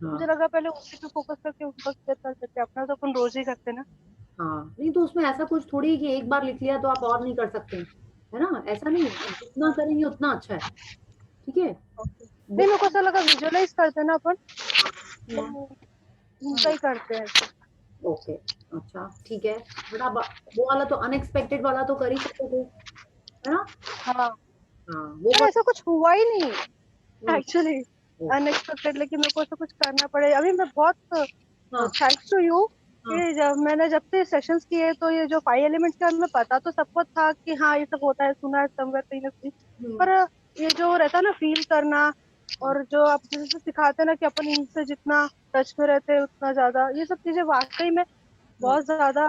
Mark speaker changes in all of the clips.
Speaker 1: मुझे
Speaker 2: हाँ
Speaker 1: लगा पहले उसी पे फोकस करके उस वक्त कर सकते, अपना तो अपन रोज ही करते ना।
Speaker 2: हाँ, नहीं तो उसमें ऐसा कुछ थोड़ी कि एक बार लिख लिया तो आप और नहीं कर सकते, है ना? ऐसा नहीं है, जितना करेंगे उतना अच्छा है। ठीक है।
Speaker 1: ओके, नहीं
Speaker 2: बुक।
Speaker 1: मेरे को ऐसा लगा विजुअलाइज करते ना अपन,
Speaker 2: हाँ
Speaker 1: तो
Speaker 2: हाँ
Speaker 1: उनका ही करते हैं ऐसे।
Speaker 2: ओके। अच्छा ठीक है। बट आप वो वाला तो अनएक्सपेक्टेड वाला तो कर ही सकते थे, है ना?
Speaker 1: हाँ,
Speaker 2: हाँ वो
Speaker 1: पर
Speaker 2: कर।
Speaker 1: ऐसा कुछ हुआ ही नहीं
Speaker 2: हम्म,
Speaker 1: एक्चुअली,
Speaker 2: ओ,
Speaker 1: अनएक्सपेक्टेड, लेकिन मेरे को ऐसा कुछ करना पड़े। अभी मैं बहुत
Speaker 2: हाँ
Speaker 1: थैंक्स टू यू
Speaker 2: हाँ
Speaker 1: कि जब से सेशंस किए तो ये जो 5 एलिमेंट्स के बारे में पता तो सबको था कि हाँ ये सब होता है, सुना है समवेयर कहीं ना कहीं,
Speaker 2: हम्म,
Speaker 1: पर ये जो रहता है ना फील करना,
Speaker 2: हम्म,
Speaker 1: और जो आप जैसे सिखाते हैं ना कि अपन इनसे जितना टच में रहते हैं उतना ज्यादा, ये सब चीजें वाकई में
Speaker 2: हाँ
Speaker 1: बहुत ज्यादा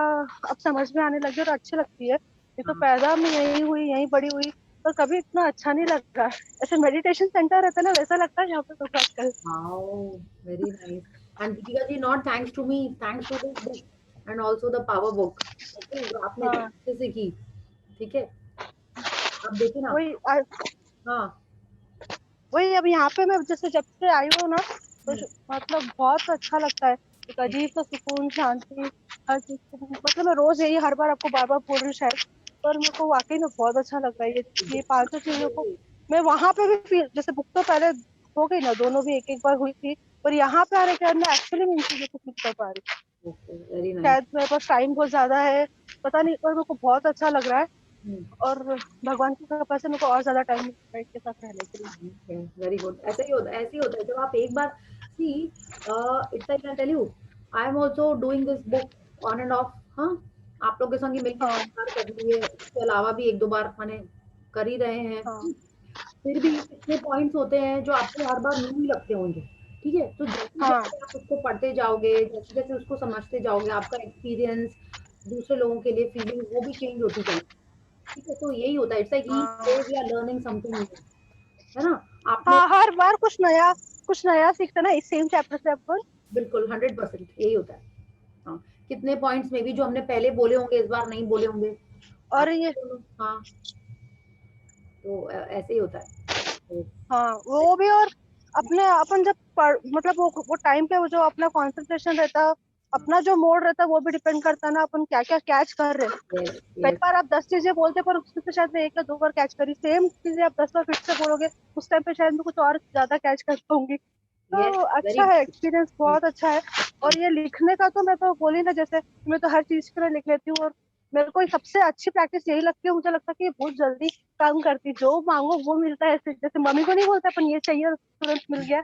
Speaker 1: अब समझ में आने लगी और अच्छी लगती है। ये तो
Speaker 2: हाँ
Speaker 1: पैदा में यही हुई, यही बड़ी हुई, पर कभी इतना अच्छा नहीं लगा। ऐसे मेडिटेशन सेंटर रहता है ना, वैसा लगता है यहाँ पे तो आजकल।
Speaker 2: Wow, very nice. And Deepika ji, not thanks to me, thanks to this book and also the power book. Okay, जो आपने इतने
Speaker 1: हाँ
Speaker 2: अच्छे से की। ठीक है। आप देखिए ना।
Speaker 1: वही
Speaker 2: हाँ।
Speaker 1: वही अब यहाँ पे मैं जैसे जब से आई हूँ ना, तो
Speaker 2: हम्म,
Speaker 1: मतलब बहुत अच्छा लगता है। एक अजीब सा सुकून, शांति, हर चीज मतलब मैं रोज यही हर बार आपको बार बार बोल रही हूँ शायद, पर मेरे को वाकई में बहुत अच्छा लग रहा है ये पांचों चीजों को। मैं वहां पे भी फील, जैसे बुक तो पहले हो गई ना, दोनों भी एक एक बार हुई थी, पर यहाँ पे आने के बाद मैं एक्चुअली इन चीजों को फील कर पा रही हूँ।
Speaker 2: Okay very nice.
Speaker 1: शायद मेरे पास टाइम बहुत ज्यादा है, पता नहीं, पर मेरे को बहुत अच्छा लग रहा है। और भगवान की कृपा से मेरे को और ज्यादा टाइम के साथ रहने के लिए।
Speaker 2: Very good. ऐसा ही होता है, ऐसे ही होता है जब आप एक बार see it's I can tell you, I am also doing this book on and off. हाँ, आप लोग के संग ही मिलकर
Speaker 1: हाँ
Speaker 2: कई बार कर लिए, उसके अलावा भी एक दो बार मैंने कर ही रहे हैं।
Speaker 1: हाँ
Speaker 2: फिर भी कितने पॉइंट्स होते हैं जो आपको हर बार न्यू ही लगते होंगे। ठीक है, तो जैसे
Speaker 1: हाँ
Speaker 2: जैसे आप उसको पढ़ते जाओगे, जैसे जैसे उसको समझते जाओगे, आपका एक्सपीरियंस, दूसरे लोगों के लिए फीलिंग वो भी चेंज होती जाएगी। ठीक है, तो यही होता है, इट्स लाइक ईच
Speaker 1: हाँ
Speaker 2: day we are learning something new, है ना? आपने
Speaker 1: हाँ, हर बार कुछ नया सीखते ना इस सेम चैप्टर से अपन।
Speaker 2: बिल्कुल 100% यही होता है। हाँ, कितने पॉइंट्स में भी जो हमने पहले बोले होंगे इस बार नहीं बोले होंगे।
Speaker 1: और
Speaker 2: आप
Speaker 1: ये
Speaker 2: हाँ, तो ऐसे ही होता है। तो,
Speaker 1: हाँ वो भी, और अपने अपन जब मतलब वो टाइम पे वो जो अपना कंसंट्रेशन रहता है, अपना जो मोड रहता है, वो भी डिपेंड करता है ना अपन क्या क्या कैच कर रहे हैं।
Speaker 2: यस
Speaker 1: कई
Speaker 2: यस।
Speaker 1: बार आप 10 चीजें बोलते हैं, पर उसमें से शायद मैं 1 या 2 बार कैच करी, सेम चीजें आप 10 बार फिर से बोलोगे, उस टाइम पे शायद मैं कुछ और ज्यादा कैच कर पाऊंगी।
Speaker 2: यस
Speaker 1: तो
Speaker 2: वेरी
Speaker 1: अच्छा है, एक्सपीरियंस बहुत अच्छा है। और ये लिखने का तो मैं तो बोली ना, जैसे मैं तो हर चीज के लिए लिख लेती हूँ, और मेरे को सबसे अच्छी प्रैक्टिस यही लगती है। मुझे लगता है कि ये बहुत जल्दी काम करती, जो मांगो वो मिलता है, ऐसे जैसे मम्मी को नहीं बोलता अपन ये चाहिए और तुरंत मिल गया,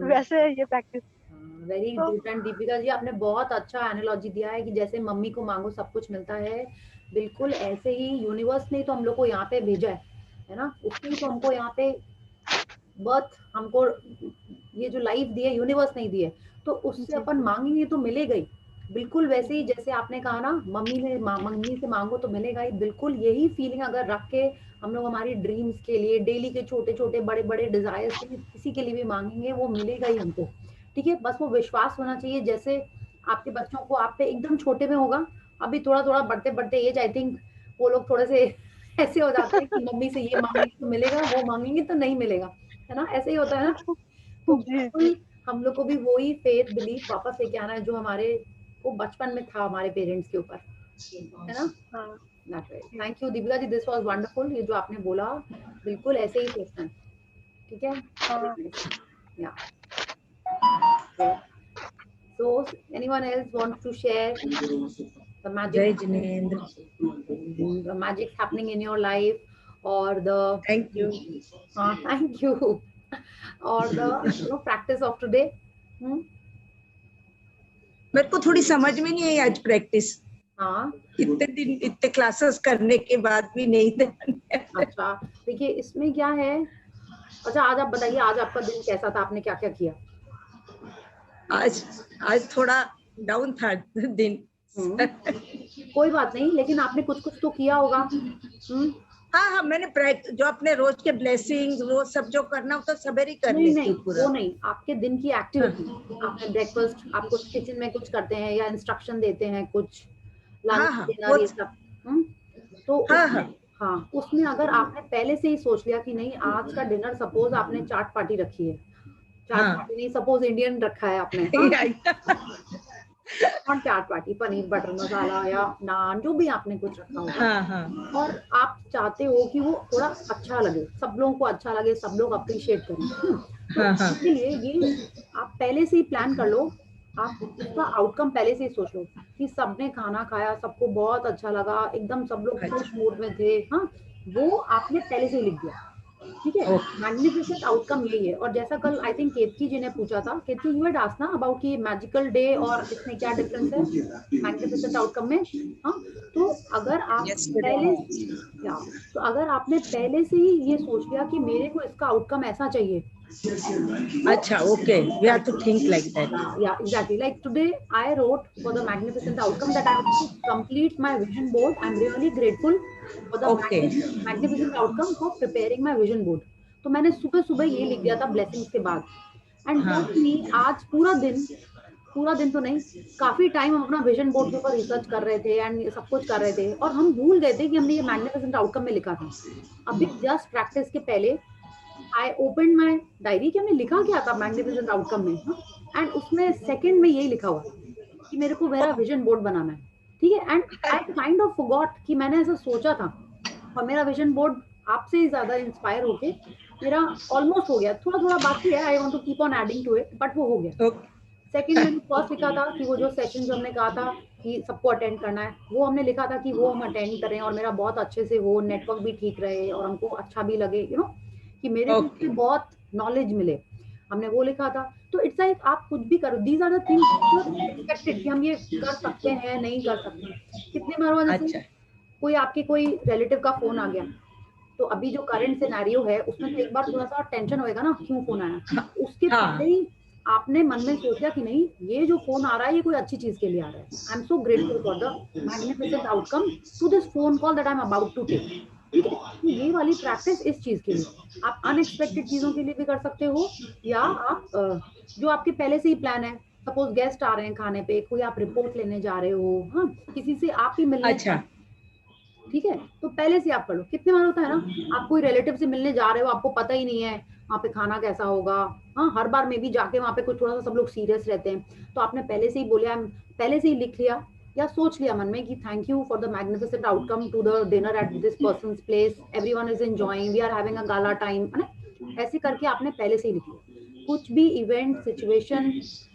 Speaker 1: वैसे है ये प्रैक्टिस।
Speaker 2: वेरी
Speaker 1: तो
Speaker 2: गुड। एंड दीपिका जी, आपने बहुत अच्छा एनालॉजी दिया है कि जैसे मम्मी को मांगो सब कुछ मिलता है। बिल्कुल ऐसे ही यूनिवर्स ने तो हम लोग को यहाँ पे भेजा है ना? उसने तो हमको यहाँ पे बर्थ, हमको ये जो लाइफ दी है यूनिवर्स नहीं दी है, तो उससे
Speaker 1: जी
Speaker 2: अपन मांगेंगे तो मिलेगा ही। बिल्कुल वैसे ही
Speaker 1: जी
Speaker 2: जैसे आपने कहा ना, मम्मी से मांगो तो मिलेगा ही, बिल्कुल यही फीलिंग अगर रख के हम लोग हमारी ड्रीम्स के लिए, डेली के छोटे छोटे बड़े बड़े डिजायर्स के लिए किसी के लिए भी मांगेंगे, वो मिलेगा ही हमको। ठीक है, बस वो विश्वास होना चाहिए। जैसे आपके बच्चों को आप पे एकदम छोटे में होगा, अभी थोड़ा थोड़ा बढ़ते बढ़ते एज आई थिंक वो लोग थोड़े से ऐसे हो जाते हैं कि मम्मी से ये मांगेंगे तो मिलेगा, वो मांगेंगे तो नहीं मिलेगा, है ना? ऐसे ही होता है ना? तो
Speaker 1: जी जी।
Speaker 2: बिल्कुल हम लोग को भी वही फेथ बिलीफ वापस लेके आना है जो हमारे को बचपन में था हमारे पेरेंट्स के ऊपर, है ना?
Speaker 1: हाँ जी
Speaker 2: thank you Deepika ji, this was wonderful. ये जो आपने बोला, बिल्कुल ऐसे ही सोचना है। ठीक है, वेरी
Speaker 1: हाँ।
Speaker 2: Nice. Yeah so anyone else wants to share the magic
Speaker 3: जय जिनेन्द्र।
Speaker 2: the magic happening in your life, or the
Speaker 3: thank you.
Speaker 2: thank you, or the practice of today. hmm?
Speaker 3: मेरे को थोड़ी समझ में नहीं आई आज प्रैक्टिस,
Speaker 2: हाँ
Speaker 3: इतने दिन इतने क्लासेस करने के बाद भी नहीं थे।
Speaker 2: अच्छा, देखिए इसमें क्या है। अच्छा आज आप बताइए, आज आपका दिन कैसा था, आपने क्या क्या किया?
Speaker 3: आज आज थोड़ा डाउन था दिन।
Speaker 2: हम्म, कोई बात नहीं, लेकिन आपने कुछ कुछ तो किया होगा। हम्म,
Speaker 3: हाँ हाँ, मैंने जो अपने रोज के ब्लेसिंग्स वो सब जो करना हो तो सवेरे ही कर
Speaker 2: नहीं
Speaker 3: लेती
Speaker 2: नहीं,
Speaker 3: हूँ पूरा।
Speaker 2: वो नहीं, आपके दिन की
Speaker 3: हाँ
Speaker 2: एक्टिविटी। आपने ब्रेकफास्ट, आप कुछ किचन में कुछ करते हैं या इंस्ट्रक्शन देते हैं कुछ, लंच
Speaker 3: हाँ हाँ वो।
Speaker 2: डिनर ये सब। हम्म, तो
Speaker 3: हाँ
Speaker 2: उसमें,
Speaker 3: हाँ
Speaker 2: हाँ उसमें अगर आपने पहले से ही सोच लिया कि नहीं आज का डिनर, सपोज आपने चाट पार्टी रखी है, चाट पार्टी नहीं, सपोज इंडियन रखा है आपने, और चाट पार्टी, पनीर बटर मसाला या नान, जो भी आपने कुछ रखा होगा, और आप चाहते हो कि वो थोड़ा अच्छा लगे, सब लोगों को अच्छा लगे, सब लोग अप्रिशिएट करें, तो इसके लिए ये आप पहले से ही प्लान कर लो, आप उसका आउटकम पहले से ही सोच लो कि सबने खाना खाया, सबको बहुत अच्छा लगा, एकदम सब लोग खुश मूड में थे, हाँ, वो आपने पहले से ही लिख दिया, ठीक है। मैग्निफिसेंट आउटकम यही है। और जैसा कल आई थिंक केतकी जी ने पूछा था, केतकी यू हैड आस्क्ड ना अबाउट कि मैजिकल डे और इसमें क्या डिफरेंस है मैग्निफिसेंट आउटकम में, हाँ, तो अगर आप पहले, या तो अगर आपने पहले से ही ये सोच लिया कि मेरे को इसका आउटकम ऐसा चाहिए,
Speaker 3: अच्छा, okay, we have to think like that.
Speaker 2: Yeah, exactly. Like today I wrote for the magnificent outcome that I have to complete my vision board. I'm really grateful for the magnificent outcome for preparing my vision board. तो मैंने सुबह सुबह ये लिख दिया था blessings के बाद, एंड आज पूरा दिन तो नहीं, काफी टाइम हम अपना विजन बोर्ड के ऊपर रिसर्च कर रहे थे एंड सब कुछ कर रहे थे, और हम भूल गए थे कि हमने ये मैग्निफिसेंट आउटकम में लिखा था। अभी जस्ट प्रैक्टिस के पहले आई ओपन माई डायरी कि हमने लिखा क्या था मैग्निफिसेंट आउटकम में, एंड उसमें सेकंड में यही लिखा हुआ कि मेरे को मेरा विजन बोर्ड बनाना है, ठीक है। And I kind of forgot कि मैंने ऐसा सोचा था, और मेरा विजन बोर्ड आपसे ही ज्यादा इंस्पायर होके मेरा ऑलमोस्ट हो गया, थोड़ा थोड़ा बाकी है, I want to keep on adding to it, but वो हो गया। सेकंड मैंने फर्स्ट लिखा था कि वो जो सेशन जो हमने कहा था कि सबको अटेंड करना है, वो हमने लिखा था कि वो हम अटेंड करें और मेरा बहुत अच्छे से हो, नेटवर्क भी ठीक रहे और हमको अच्छा भी लगे, यू नो, कि मेरे को उससे बहुत नॉलेज मिले, हमने वो लिखा था। तो इट्स लाइक आप कुछ भी करो, these are the things expected कि हम ये कर सकते हैं, नहीं कर सकते। कितने बार हुआ जैसे कोई आपके कोई रिलेटिव का फोन आ गया, तो अभी जो करंट सिनेरियो है उसमें तो एक बार थोड़ा सा टेंशन होएगा ना, क्यों फोन आया, उसके पहले ही आपने मन में सोचा कि नहीं, ये जो फोन आ रहा है ये कोई अच्छी चीज के लिए आ रहा है, I am so grateful for the magnificent outcome to this phone call that I am about to take, ठीक है। तो ये वाली प्रैक्टिस इस चीज के लिए, आप अनएक्सपेक्टेड चीजों के लिए भी कर सकते हो, या आप जो आपके पहले से ही प्लान है, सपोज गेस्ट आ रहे हैं खाने पे, कोई आप रिपोर्ट लेने जा रहे हो, हाँ, किसी से आप ही मिलने, अच्छा, ठीक है, तो पहले से आप कर लो। कितने बार होता है ना, आप कोई रिलेटिव से मिलने जा रहे हो, आपको पता ही नहीं है वहाँ पे खाना कैसा होगा, हाँ, हर बार में भी जाके वहाँ पे कुछ थोड़ा सा सब लोग सीरियस रहते हैं, तो आपने पहले से ही बोलिया, पहले से ही लिख लिया या सोच लिया मन में कि thank you for the magnificent outcome to the dinner at this person's place, everyone is enjoying, we are having a gala time, है ना, ऐसे करके आपने पहले से ही लिख लिया। कुछ भी इवेंट सिचुएशन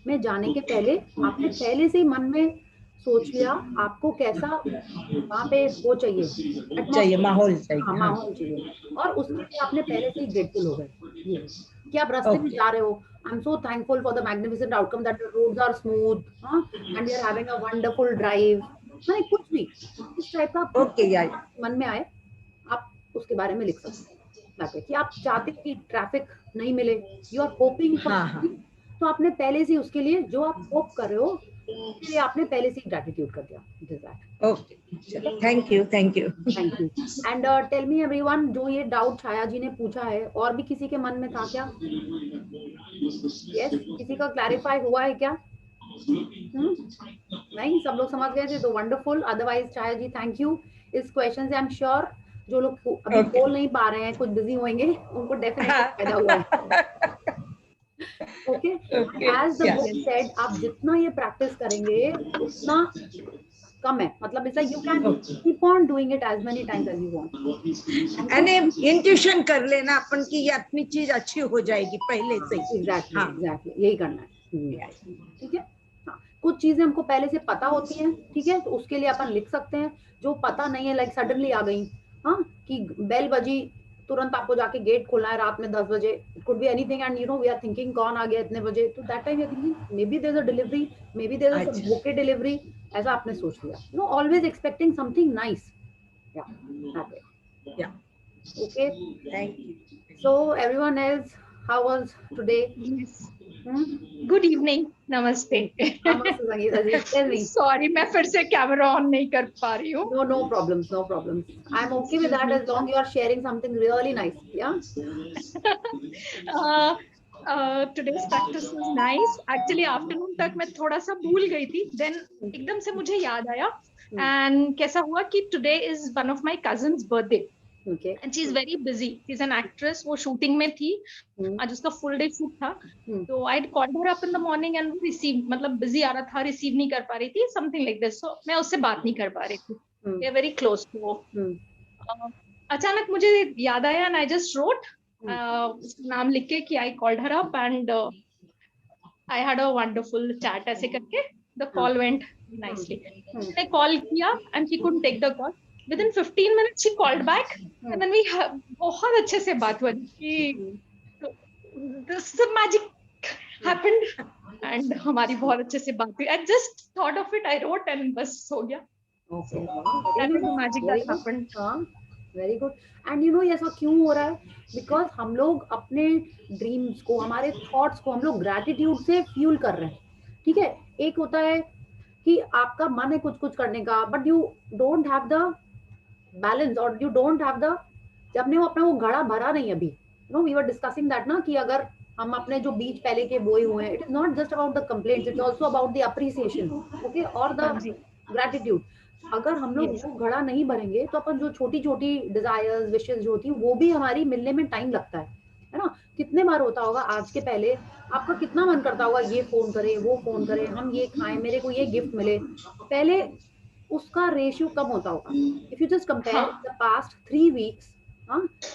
Speaker 2: में जाने के पहले आपने पहले से ही मन में सोच लिया आपको कैसा वहाँ पे वो चाहिए, माहौल चाहिए, हाँ, माहौल चाहिए, और उसके लिए आपने पहले से ही ग्रेटफुल हो गए। ये कि आप रास्ते में जा रहे हो, I am so thankful for the magnificent outcome that the roads are smooth, and we are having a wonderful drive, माने कुछ भी इस टाइप का मन में आए, आप उसके बारे में लिख सकते हैं कि आप चाहते हैं कि ट्रैफिक नहीं मिले, यू आर होपिंग, तो आपने पहले से उसके लिए जो आप होप कर रहे हो उसके लिए आपने पहले से ग्रैटिट्यूड कर दिया। Okay, thank you and tell me everyone, जो ये डाउट छाया जी ने पूछा है, और भी किसी के मन में था क्या? यस, किसी का क्लैरिफाई हुआ है क्या? नहीं, सब लोग समझ गए थे तो wonderful, otherwise Chhaya ji thank you. इस क्वेश्चन से आई एम श्योर जो लोग अभी बोल नहीं पा रहे हैं, कुछ बिजी होंगे, उनको डेफिनेटली फायदा हुआ है। Okay. As the book said, आप जितना ये प्रैक्टिस करेंगे उतना कम है, मतलब it's like you can keep on doing it as many times as you want.
Speaker 3: and intuition कर लेना अपन की ये अपनी चीज अच्छी हो जाएगी पहले से।
Speaker 2: Exactly, यही करना है, ठीक है। हाँ, कुछ चीजें हमको पहले से पता होती हैं, ठीक है, तो उसके लिए अपन लिख सकते हैं। जो पता नहीं है, लाइक सडनली आ गई, हाँ, कि बेल बजी, तुरंत आपको जाके गेट खोलना है रात में 10 बजे, it could be anything, and you know we are thinking कौन आ गया इतने बजे, तो that time you are thinking maybe there is a delivery, maybe there is a bouquet delivery, ऐसा आपने सोच लिया, you know, always expecting something nice, या okay, thank you. So everyone else, how was today?
Speaker 4: Good evening, namaste. Sorry, मैं फिर से camera on नहीं कर पा रही हूँ।
Speaker 2: No problems. I'm okay with that as long you are sharing something really nice. Yeah.
Speaker 4: Today's practice was nice. Actually, afternoon तक मैं थोड़ा सा भूल गई थी, then एकदम से मुझे याद आया, and कैसा हुआ कि today is one of my cousin's birthday.
Speaker 2: Okay.
Speaker 4: And she is very busy, she is an actress, वो शूटिंग में थी,
Speaker 2: Hmm.
Speaker 4: आज उसका फुल डे शूट था।
Speaker 2: Hmm.
Speaker 4: तो आई called her up in the morning and receive, मतलब busy आ रहा था, रिसीव नहीं कर पा रही थी, समथिंग लाइक दिस, सो मैं उससे बात नहीं कर पा रही थी।
Speaker 2: Hmm.
Speaker 4: We are very close to वो।
Speaker 2: Hmm.
Speaker 4: अचानक मुझे याद आया and I just wrote
Speaker 2: Hmm.
Speaker 4: नाम लिख के कि I called her up and I had a wonderful chat, ऐसे करके the call went nicely.
Speaker 2: Hmm.
Speaker 4: मैंने कॉल किया and she couldn't take the call, within 15 minutes she called back and then we बहुत अच्छे से बात हुई कि दिस मैजिक हैपेंड एंड हमारी बहुत अच्छे से बात हुई। I just thought of it, I wrote and बस हो गया।
Speaker 2: Okay.
Speaker 4: That
Speaker 2: Very
Speaker 4: is the
Speaker 2: good.
Speaker 4: magic
Speaker 2: Very
Speaker 4: that
Speaker 2: good.
Speaker 4: happened.
Speaker 2: हाँ, very good. And you know ये ऐसा क्यों हो रहा है? Because हम लोग अपने ड्रीम्स को, हमारे थॉट्स को हम लोग ग्रैटिट्यूड से फ्यूल कर रहे हैं। ठीक है, एक होता है कि आपका मन है कुछ कुछ करने का, but you don't have the balance और यू डोंट हैव द, जब वो अपना वो घड़ा भरा नहीं अभी। No, we were discussing that ना कि अगर हम अपने जो बीज पहले के बोए हुए हैं, it is not just about the complaints, it's also about the appreciation, okay, और द
Speaker 4: हाँ जी,
Speaker 2: ग्रैटिट्यूड। अगर हम लोग
Speaker 4: yes.
Speaker 2: वो घड़ा नहीं भरेंगे तो अपन जो छोटी छोटी डिजायर्स विशेस जो होती है वो भी हमारी मिलने में टाइम लगता है ना। कितने बार होता होगा आज के पहले आपका कितना मन करता होगा ये फोन करे वो फोन करे, हम ये खाएं, मेरे को ये गिफ्ट मिले, पहले उसका रेशियो कम होता होगा। इफ यू जस्ट कंपेयर
Speaker 4: हाँ,
Speaker 2: the past 3 weeks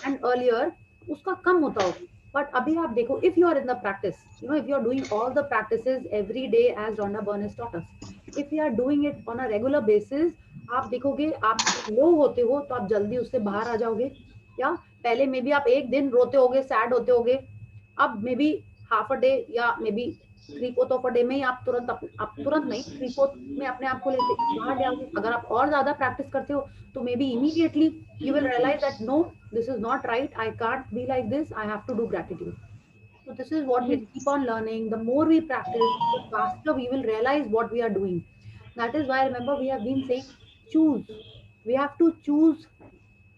Speaker 2: and earlier, उसका कम होता होगा। बट अभी आप देखो, if you are in the practice, you know, if you are doing all the practices every day as Rhonda Byrne has taught us, if you are doing it on a regular basis, आप देखोगे आप लो होते हो तो आप जल्दी उससे बाहर आ जाओगे। या पहले में भी आप एक दिन रोते होगे, सैड होते होगे, अब maybe half a day या maybe 3/4 of a day में ही आप तुरंत नहीं, 3/4 में अपने आप को लेते बाहर ले आओगे। अगर आप और ज्यादा प्रैक्टिस करते हो तो may be immediately you will realize that no, this is not right, I can't be like this, I have to do gratitude. So this is what we keep
Speaker 4: yes.
Speaker 2: on learning. The more we practice, the faster we will realize what we are doing. That is why, remember, we have been saying choose. We have to choose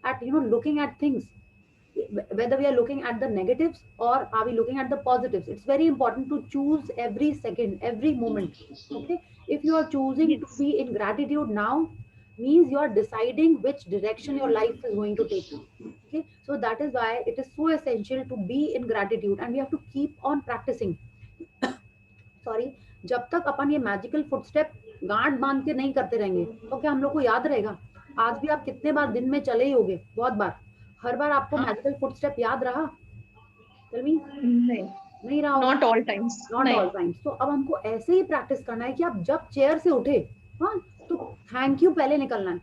Speaker 2: at, you know, looking at things, whether we are looking at the negatives or are we looking at the positives. It's very important to choose every second, every moment. Okay, if you are choosing to
Speaker 4: Yes.
Speaker 2: be in gratitude now, means you are deciding which direction your life is going to take. Okay, so that is why it is so essential to be in gratitude and we have to keep on practicing. Sorry, जब तक अपन ये magical footstep गांठ बांध के नहीं करते रहेंगे तो क्या हम लोग को याद रहेगा? आज भी आप कितने बार दिन में चले ही होगे, बहुत बार, हर बार आपको
Speaker 4: हाँ,
Speaker 2: मैजिकल फुटस्टेप याद रहा? टेल मी,
Speaker 4: नहीं,
Speaker 2: नहीं रहा होगा।
Speaker 4: not all times.
Speaker 2: Not all
Speaker 4: नहीं,
Speaker 2: टाइम्स। तो अब हमको ऐसे ही प्रैक्टिस करना है कि आप जब चेयर से उठे, हाँ, तो थैंक यू पहले निकलना है।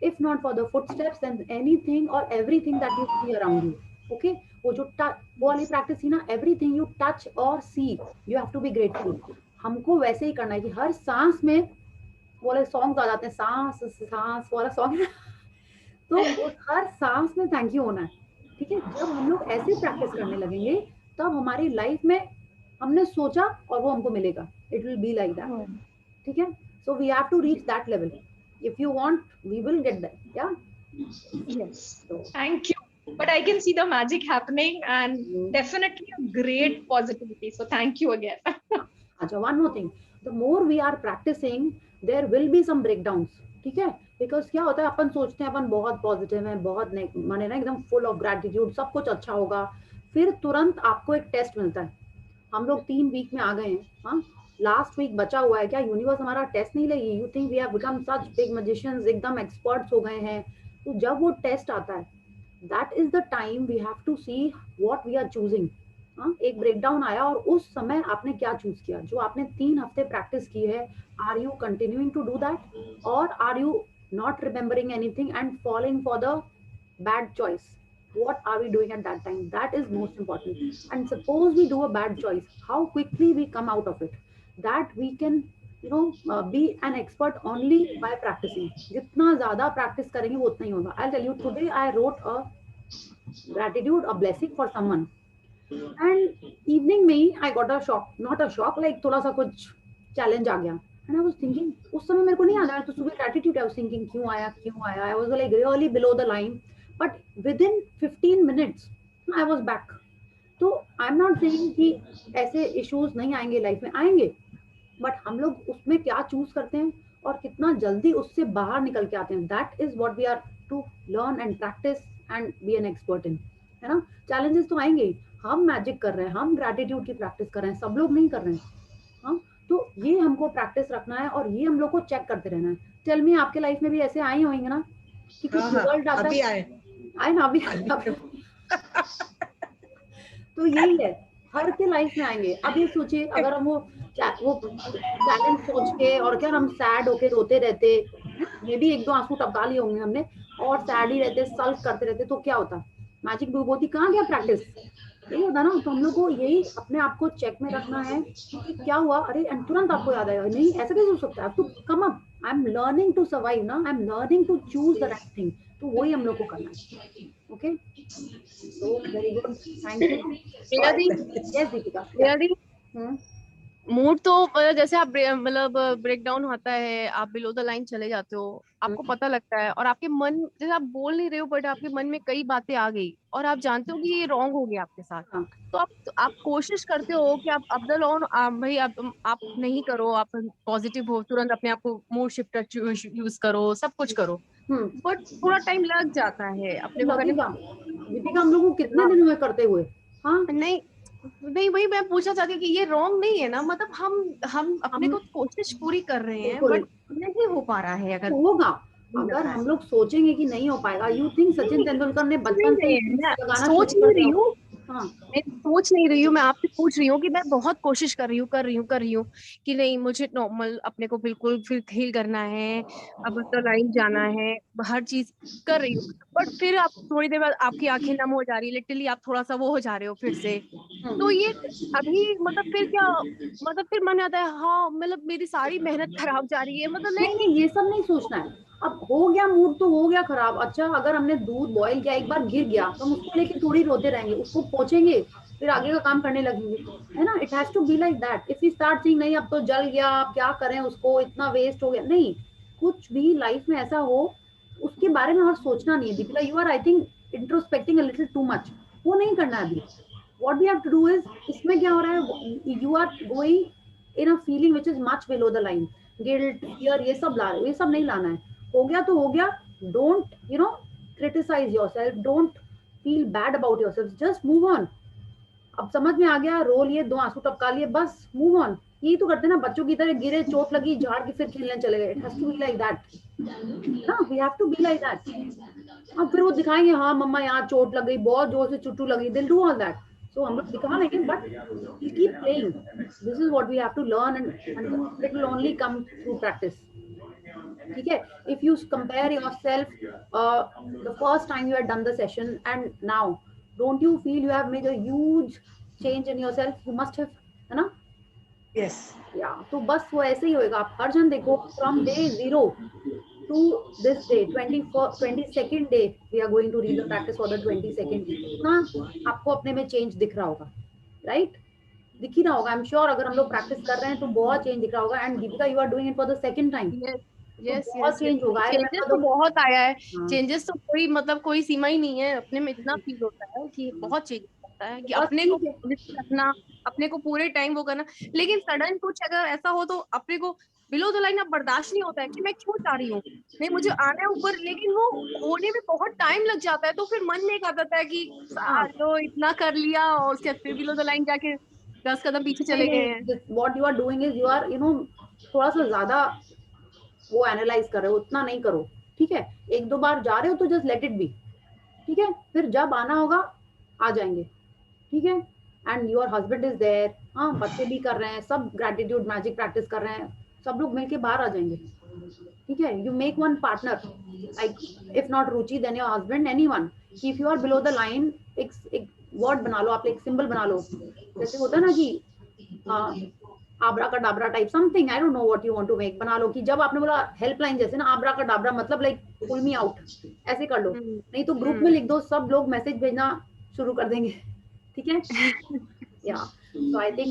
Speaker 2: if not for the footsteps then anything or everything that you see around you, okay, वो जो वो वाली प्रैक्टिस थी ना, everything you touch or see you have to be grateful। हमको वैसे ही करना है कि हर सांस में, वो वाले सॉन्ग आ जाते हैं, सांस सांस वाला सॉन्ग तो उस हर सांस में थैंक यू होना है। ठीक है, जब हम लोग ऐसे प्रैक्टिस करने लगेंगे तब हमारी लाइफ में हमने सोचा और वो हमको मिलेगा, it will be like that. ठीक है, so we have to reach that level, if you want we will get there, yeah।
Speaker 4: yes.
Speaker 2: So
Speaker 4: Thank you. But I can see the magic happening and definitely a great positivity. So thank you again.
Speaker 2: अच्छा, one more thing, the more we are practicing there will be some breakdowns। ठीक है, because क्या होता है, अपन सोचते हैं अपन बहुत positive है, बहुत माने ना एकदम फुल ऑफ ग्रेटिट्यूड, सब कुछ अच्छा होगा, फिर तुरंत आपको एक टेस्ट मिलता है। हम लोग 3 वीक में आ गए हैं, हाँ, लास्ट वीक बचा हुआ है, क्या यूनिवर्स हमारा टेस्ट नहीं लेगी? You think we have become such big magicians, एकदम एक्सपर्ट्स हो गए हैं, तो जब वो टेस्ट आता है that is the time we have to see what we are choosing. हाँ, एक ब्रेकडाउन आया और उस समय आपने क्या चूज किया, जो आपने 3 हफ्ते प्रैक्टिस की है, are you continuing to do that और are you not remembering anything and following for the bad choice? What are we doing at that time? That is most important. And suppose we do a bad choice, how quickly we come out of it, that we can, you know, be an expert only by practicing। जितना ज्यादा practice करेंगे वो उतना ही होगा। I'll tell you, today I wrote a gratitude, a blessing for someone, and evening में ही I got a shock, not a shock, like थोड़ा सा कुछ challenge आ गया, and I was thinking, उस समय मेरे को नहीं आया तो सुबह gratitude I was thinking क्यों आया, I was like really below the line, but within 15 minutes I was back। तो आई एम नॉट सेइंग कि ऐसे इश्यूज नहीं आएंगे लाइफ में, आएंगे, बट हम लोग उसमें क्या चूज करते हैं और कितना जल्दी उससे बाहर निकल के आते हैं, that is what we are to learn and practice and be an expert in, है ना। चैलेंजेस तो आएंगे ही, हम मैजिक कर रहे हैं, हम ग्रेटिट्यूड की प्रैक्टिस कर रहे हैं, सब लोग नहीं कर रहे हैं। हाँ, तो ये हमको प्रैक्टिस रखना है और ये हम लोग को चेक करते रहना है। टेल मी, आपके लाइफ में भी ऐसे आए होंगे ना कि कुछ
Speaker 3: हाँ,
Speaker 2: रिजल्ट आता
Speaker 3: अभी
Speaker 2: है?
Speaker 3: आए
Speaker 2: आए ना अभी?
Speaker 3: अभी
Speaker 2: तो यही है, हर के लाइफ में आएंगे। अब ये सोचिए, अगर हम वो चैलेंज सोच के और क्या हम सैड होके रोते रहते, मे भी एक दो आंसू टपका लिए होंगे हमने, और सैड ही रहते, सल्फ करते रहते, तो क्या होता? मैजिक डूब होती, कहाँ गया प्रैक्टिस? यही होता ना। तो हम लोग को यही अपने आप को चेक में रखना है कि क्या हुआ, अरे and तुरंत आपको याद आएगा, नहीं ऐसा कैसे हो सकता है, तो come up, I am learning to survive ना, I am learning to choose the right thing. तो वही हम लोग को करना है। Okay, so very good, thank you.
Speaker 5: Priya दी,
Speaker 2: यस दीपिका।
Speaker 5: प्रिया दी,
Speaker 2: हम्म,
Speaker 5: मूड तो मतलब जैसे आप मतलब ब्रेक डाउन होता है, आप बिलो द लाइन चले जाते हो, आपको पता लगता है, और आपके मन, जैसे आप बोल नहीं रहे हो बट आपके मन में कई बातें आ गई और आप जानते हो कि ये रॉन्ग हो गया आपके साथ,
Speaker 2: हाँ,
Speaker 5: तो आप कोशिश करते हो कि आप अप द लॉन, भाई आप नहीं करो, आप पॉजिटिव हो, तुरंत अपने आप को मूड शिफ्टर यूज करो, सब कुछ करो, बट थोड़ा टाइम लग जाता है अपने को करने
Speaker 2: लगेगा दीपिका, हम
Speaker 5: में।
Speaker 2: लोग को कितने दिन हुए करते हुए? हाँ,
Speaker 5: नहीं नहीं, वही मैं पूछना चाहती हूँ कि ये रॉन्ग नहीं है ना, मतलब हम अपने
Speaker 2: हम
Speaker 5: को कोशिश पूरी कर रहे हैं
Speaker 2: बिल्कुल
Speaker 5: बट नहीं हो पा रहा है, अगर
Speaker 2: होगा।
Speaker 5: नहीं लग
Speaker 2: अगर
Speaker 5: रहा है।
Speaker 2: हम लोग सोचेंगे कि नहीं हो पाएगा, यू थिंक सचिन तेंदुलकर ने
Speaker 5: नहीं
Speaker 2: बचपन से ही
Speaker 5: नहीं, मैं
Speaker 2: लगाना
Speaker 5: सोच
Speaker 2: शुरू
Speaker 5: नहीं
Speaker 2: कर
Speaker 5: रही
Speaker 2: दिया
Speaker 5: हूँ,
Speaker 2: होगा? हाँ,
Speaker 5: मैं सोच नहीं रही हूँ, मैं आपसे पूछ रही हूँ कि मैं बहुत कोशिश कर रही हूँ कि नहीं, मुझे नॉर्मल अपने को बिल्कुल फिर हील करना है, अब तो लाइन जाना है, हर चीज कर रही हूँ, बट फिर आप थोड़ी देर बाद आपकी आंखें नम हो जा रही है, लिटरली आप थोड़ा सा वो हो जा रहे हो फिर से, तो ये अभी मतलब फिर क्या, मतलब फिर मन आता है, हाँ मतलब मेरी सारी मेहनत खराब जा रही है, मतलब
Speaker 2: नहीं
Speaker 5: लाइक।
Speaker 2: नहीं, ये सब नहीं सोचना है। अब हो गया, मूड तो हो गया खराब, अच्छा अगर हमने दूध बॉईल किया, एक बार गिर गया, तो हम उसको लेके थोड़ी रोते रहेंगे, उसको पोंछेंगे, फिर आगे का काम करने लगेंगे, है ना। It has to be like that. If you start think नहीं अब तो जल गया, अब क्या करें उसको, इतना वेस्ट हो गया, नहीं, कुछ भी लाइफ में ऐसा हो उसके बारे में और सोचना नहीं है Deepika. You are I think introspecting a little too much, वो नहीं करना है अभी। what we have to do is, इसमें क्या हो रहा है, you are going in a feeling which is much below the line, guilt, fear, ये सब ला रहे हो, ये सब नहीं लाना है। हो गया तो हो गया, don't criticize yourself, don't feel bad about yourself, just move on। अब समझ में आ गया, रो लिए, दो आंसू टपका लिए, बस मूव ऑन। यही तो करते ना बच्चों की तरह, गिरे, चोट लगी, झाड़ के फिर खेलने चले गए। It has to be like that ना, we have to be like that. अब फिर वो दिखाएंगे, हाँ मम्मा यहाँ चोट लग गई, बहुत जोर से चुट्टू लगी, दिल डू ऑल दैट। सो हम लोग दिखा लेंगे, but we keep playing. This is what we have to learn, and it will only come through practice. ठीक है, if you compare yourself the first time you had done the session and now, don't you feel you have made a huge change in yourself? You must have, है ना।
Speaker 3: Yes,
Speaker 2: या तो बस वो ऐसे ही होएगा। आप हर जन देखो, from day 0 to this day, 22nd day, we are going to read the practice for the 22nd day। कितना आपको अपने में चेंज दिख रहा होगा, राइट? दिख ही रहा होगा, आई एम श्योर। अगर हम लोग प्रैक्टिस कर रहे हैं तो बहुत चेंज दिख रहा होगा। And Deepika, you are doing it for the second time,
Speaker 5: yes
Speaker 2: तो
Speaker 5: यस
Speaker 2: बहुत
Speaker 5: यस यस,
Speaker 2: चेंज होगा। आई
Speaker 5: चेंजेस
Speaker 2: रिमेम्बर
Speaker 5: तो
Speaker 2: द,
Speaker 5: बहुत आया है,
Speaker 2: हाँ,
Speaker 5: चेंजेस तो कोई मतलब कोई सीमा ही नहीं है, अपने में इतना फील होता है कि बहुत चेंज होता है कि
Speaker 2: बस
Speaker 5: अपने को
Speaker 2: ठीक है।
Speaker 5: positive रखना, अपने को पूरे टाइम वो करना, लेकिन सडन कुछ अगर ऐसा हो तो अपने को बिलो द लाइन अब बर्दाश्त नहीं होता है कि मैं क्यों जा रही हूँ, नहीं मुझे आना है ऊपर, लेकिन वो होने में बहुत टाइम लग जाता है, तो फिर मन में एक आता है कि
Speaker 2: हाँ,
Speaker 5: लो इतना कर लिया और उसके बाद फिर बिलो द लाइन जाके 10 कदम पीछे
Speaker 2: नहीं
Speaker 5: चले गए हैं।
Speaker 2: नहीं, what you are doing is, you are थोड़ा सा ज्यादा वो एनालाइज कर रहे हो, उतना नहीं करो। ठीक है, एक दो बार जा रहे हो तो जस्ट लेट इट बी। ठीक है, फिर जब आना होगा आ जाएंगे। ठीक है, and your husband is there, हाँ बच्चे भी कर रहे हैं, सब ग्रेटिट्यूड मैजिक प्रैक्टिस कर रहे हैं, सब लोग मिलके बाहर आ जाएंगे। ठीक है, you make one partner, like if not Ruchi then your husband, anyone. If you are below the line, एक वर्ड बना लो आप, एक सिंबल बना लो, जैसे होता है ना कि आबरा का डाबरा type something, I don't know what you want to make. बना लो कि जब आपने बोला हेल्पलाइन, जैसे ना आबरा का डाबरा, मतलब लाइक पुल मी आउट, ऐसे कर लो। नहीं तो ग्रुप में लिख दो, सब लोग मैसेज भेजना शुरू कर देंगे। ठीक है, या so I think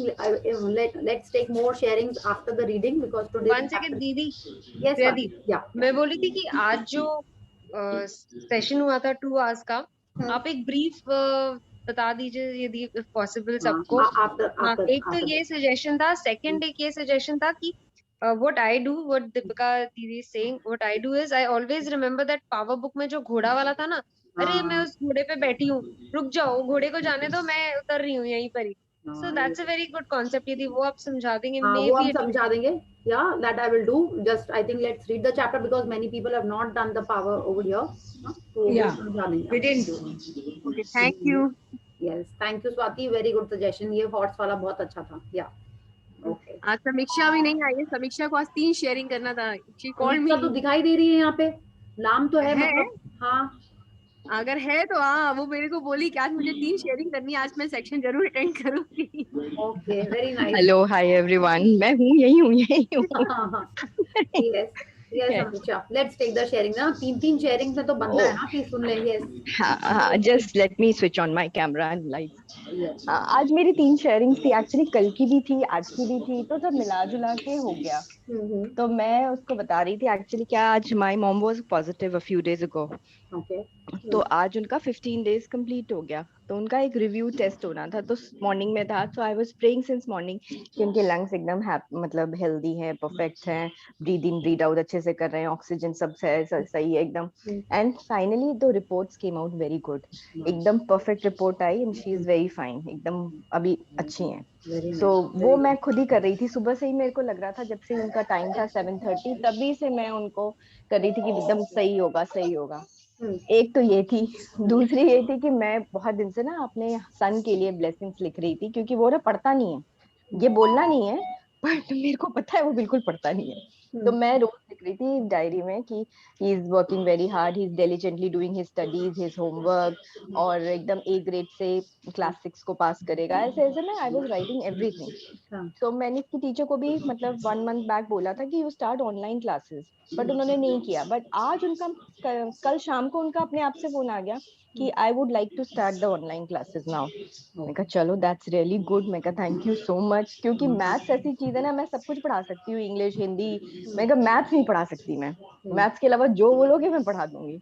Speaker 2: let's take more sharings after the reading because today
Speaker 6: one second दीदी,
Speaker 2: yes
Speaker 6: प्रिया दी,
Speaker 2: yeah
Speaker 6: मैं बोली थी कि आज जो सेशन हुआ था 2 आवर्स का, आप एक ब्रीफ बता दीजिए यदि पॉसिबल सबको।
Speaker 2: after
Speaker 6: हाँ,
Speaker 2: after
Speaker 6: एक तो
Speaker 2: after
Speaker 6: ये सजेशन था, सेकंड एक ये सजेशन था कि what I do, what Deepika दीदी saying, what I do is I always remember that power book में जो घोड़ा वाला था ना, अरे मैं उस घोड़े पे बैठी हूँ, रुक जाओ, घोड़े को जाने दो, मैं उतर रही हूँ यहीं पर ही। So that's a very good concept. यदि वो आप समझा देंगे,
Speaker 2: हाँ,
Speaker 6: मे
Speaker 2: वो
Speaker 6: बी
Speaker 2: हम समझा देंगे। Yeah, that I will do. Just I think let's read the chapter because many people have not done the power over here. तो वो
Speaker 3: Yeah,
Speaker 2: समझा देंगे
Speaker 3: we
Speaker 2: आपको।
Speaker 3: didn't do.
Speaker 5: Okay, thank you.
Speaker 2: Yes, thank you Swati, very good suggestion। ये hots वाला बहुत अच्छा था। Yeah, okay।
Speaker 5: आज समीक्षा भी नहीं आई है, समीक्षा को आज 3 शेयरिंग करना था। शी कॉल्ड
Speaker 2: समीक्षा
Speaker 5: मी।
Speaker 2: तो दिखाई दे रही है यहाँ पे, नाम तो है
Speaker 5: है,
Speaker 2: मतलब। हाँ,
Speaker 5: अगर है तो हाँ, वो मेरे को बोली कि आज मुझे 3 शेयरिंग करनी है, आज मैं सेक्शन जरूर अटेंड करूंगी।
Speaker 2: Okay, very nice.
Speaker 7: Hello, hi everyone, मैं हूँ, यही हूँ।
Speaker 2: यस यस समीक्षा, लेट्स टेक द शेयरिंग ना। 3 शेयरिंग में तो बनना है ना कि सुन ले। यस
Speaker 7: हाँ, just let me switch on my camera and light.
Speaker 2: Yes.
Speaker 7: आज मेरी 3 शेयरिंग्स थी, एक्चुअली कल की भी थी, आज की भी थी, तो सब मिला जुला के हो गया। तो मैं उसको बता रही थी एक्चुअली क्या, आज my mom was positive a few days ago.
Speaker 2: Okay,
Speaker 7: तो आज उनका 15 डेज कंप्लीट हो गया, तो उनका एक रिव्यू टेस्ट होना था, तो मॉर्निंग में था। So I was praying since morning कि उनके लंग्स एकदम मतलब हेल्दी हैं, परफेक्ट हैं, ब्रीद इन ब्रीद आउट अच्छे से कर रहे हैं, ऑक्सीजन सब सही है एकदम। And finally the reports came out very good, एकदम परफेक्ट रिपोर्ट आई and she is very fine, एकदम अभी अच्छी हैं। सो वो मैं खुद ही कर रही थी, सुबह से ही मेरे को लग रहा था, जब से उनका टाइम था 7:30 तभी से मैं उनको कर रही थी कि एकदम सही होगा सही होगा। एक तो ये थी, दूसरी ये थी कि मैं बहुत दिन से ना अपने सन के लिए ब्लेसिंग्स लिख रही थी, क्योंकि वो ना पढ़ता नहीं है, ये बोलना नहीं है, बट मेरे को पता है वो बिल्कुल पढ़ता नहीं है। तो मैं रोज लिख रही थी डायरी में कि he is working very hard, he is diligently doing his studies, his homework, और एकदम A ग्रेड से क्लास 6 को पास करेगा, ऐसे ऐसे मैं आई वाज राइटिंग एवरीथिंग। तो मैंने इसकी टीचर को भी मतलब 1 मंथ बैक बोला था कि you start online classes, but उन्होंने नहीं किया। बट आज उनका कल शाम को उनका अपने आप से फोन आ गया कि I would like to start the online classes now. मैं कहा चलो दैट्स रियली गुड, मैं कहा थैंक यू सो मच, क्योंकि मैथ्स ऐसी चीज है ना, मैं सब कुछ पढ़ा सकती हूँ, इंग्लिश हिंदी, मैं कहा मैथ्स नहीं पढ़ा सकती, मैं मैथ्स के अलावा जो बोलोगे मैं पढ़ा दूंगी।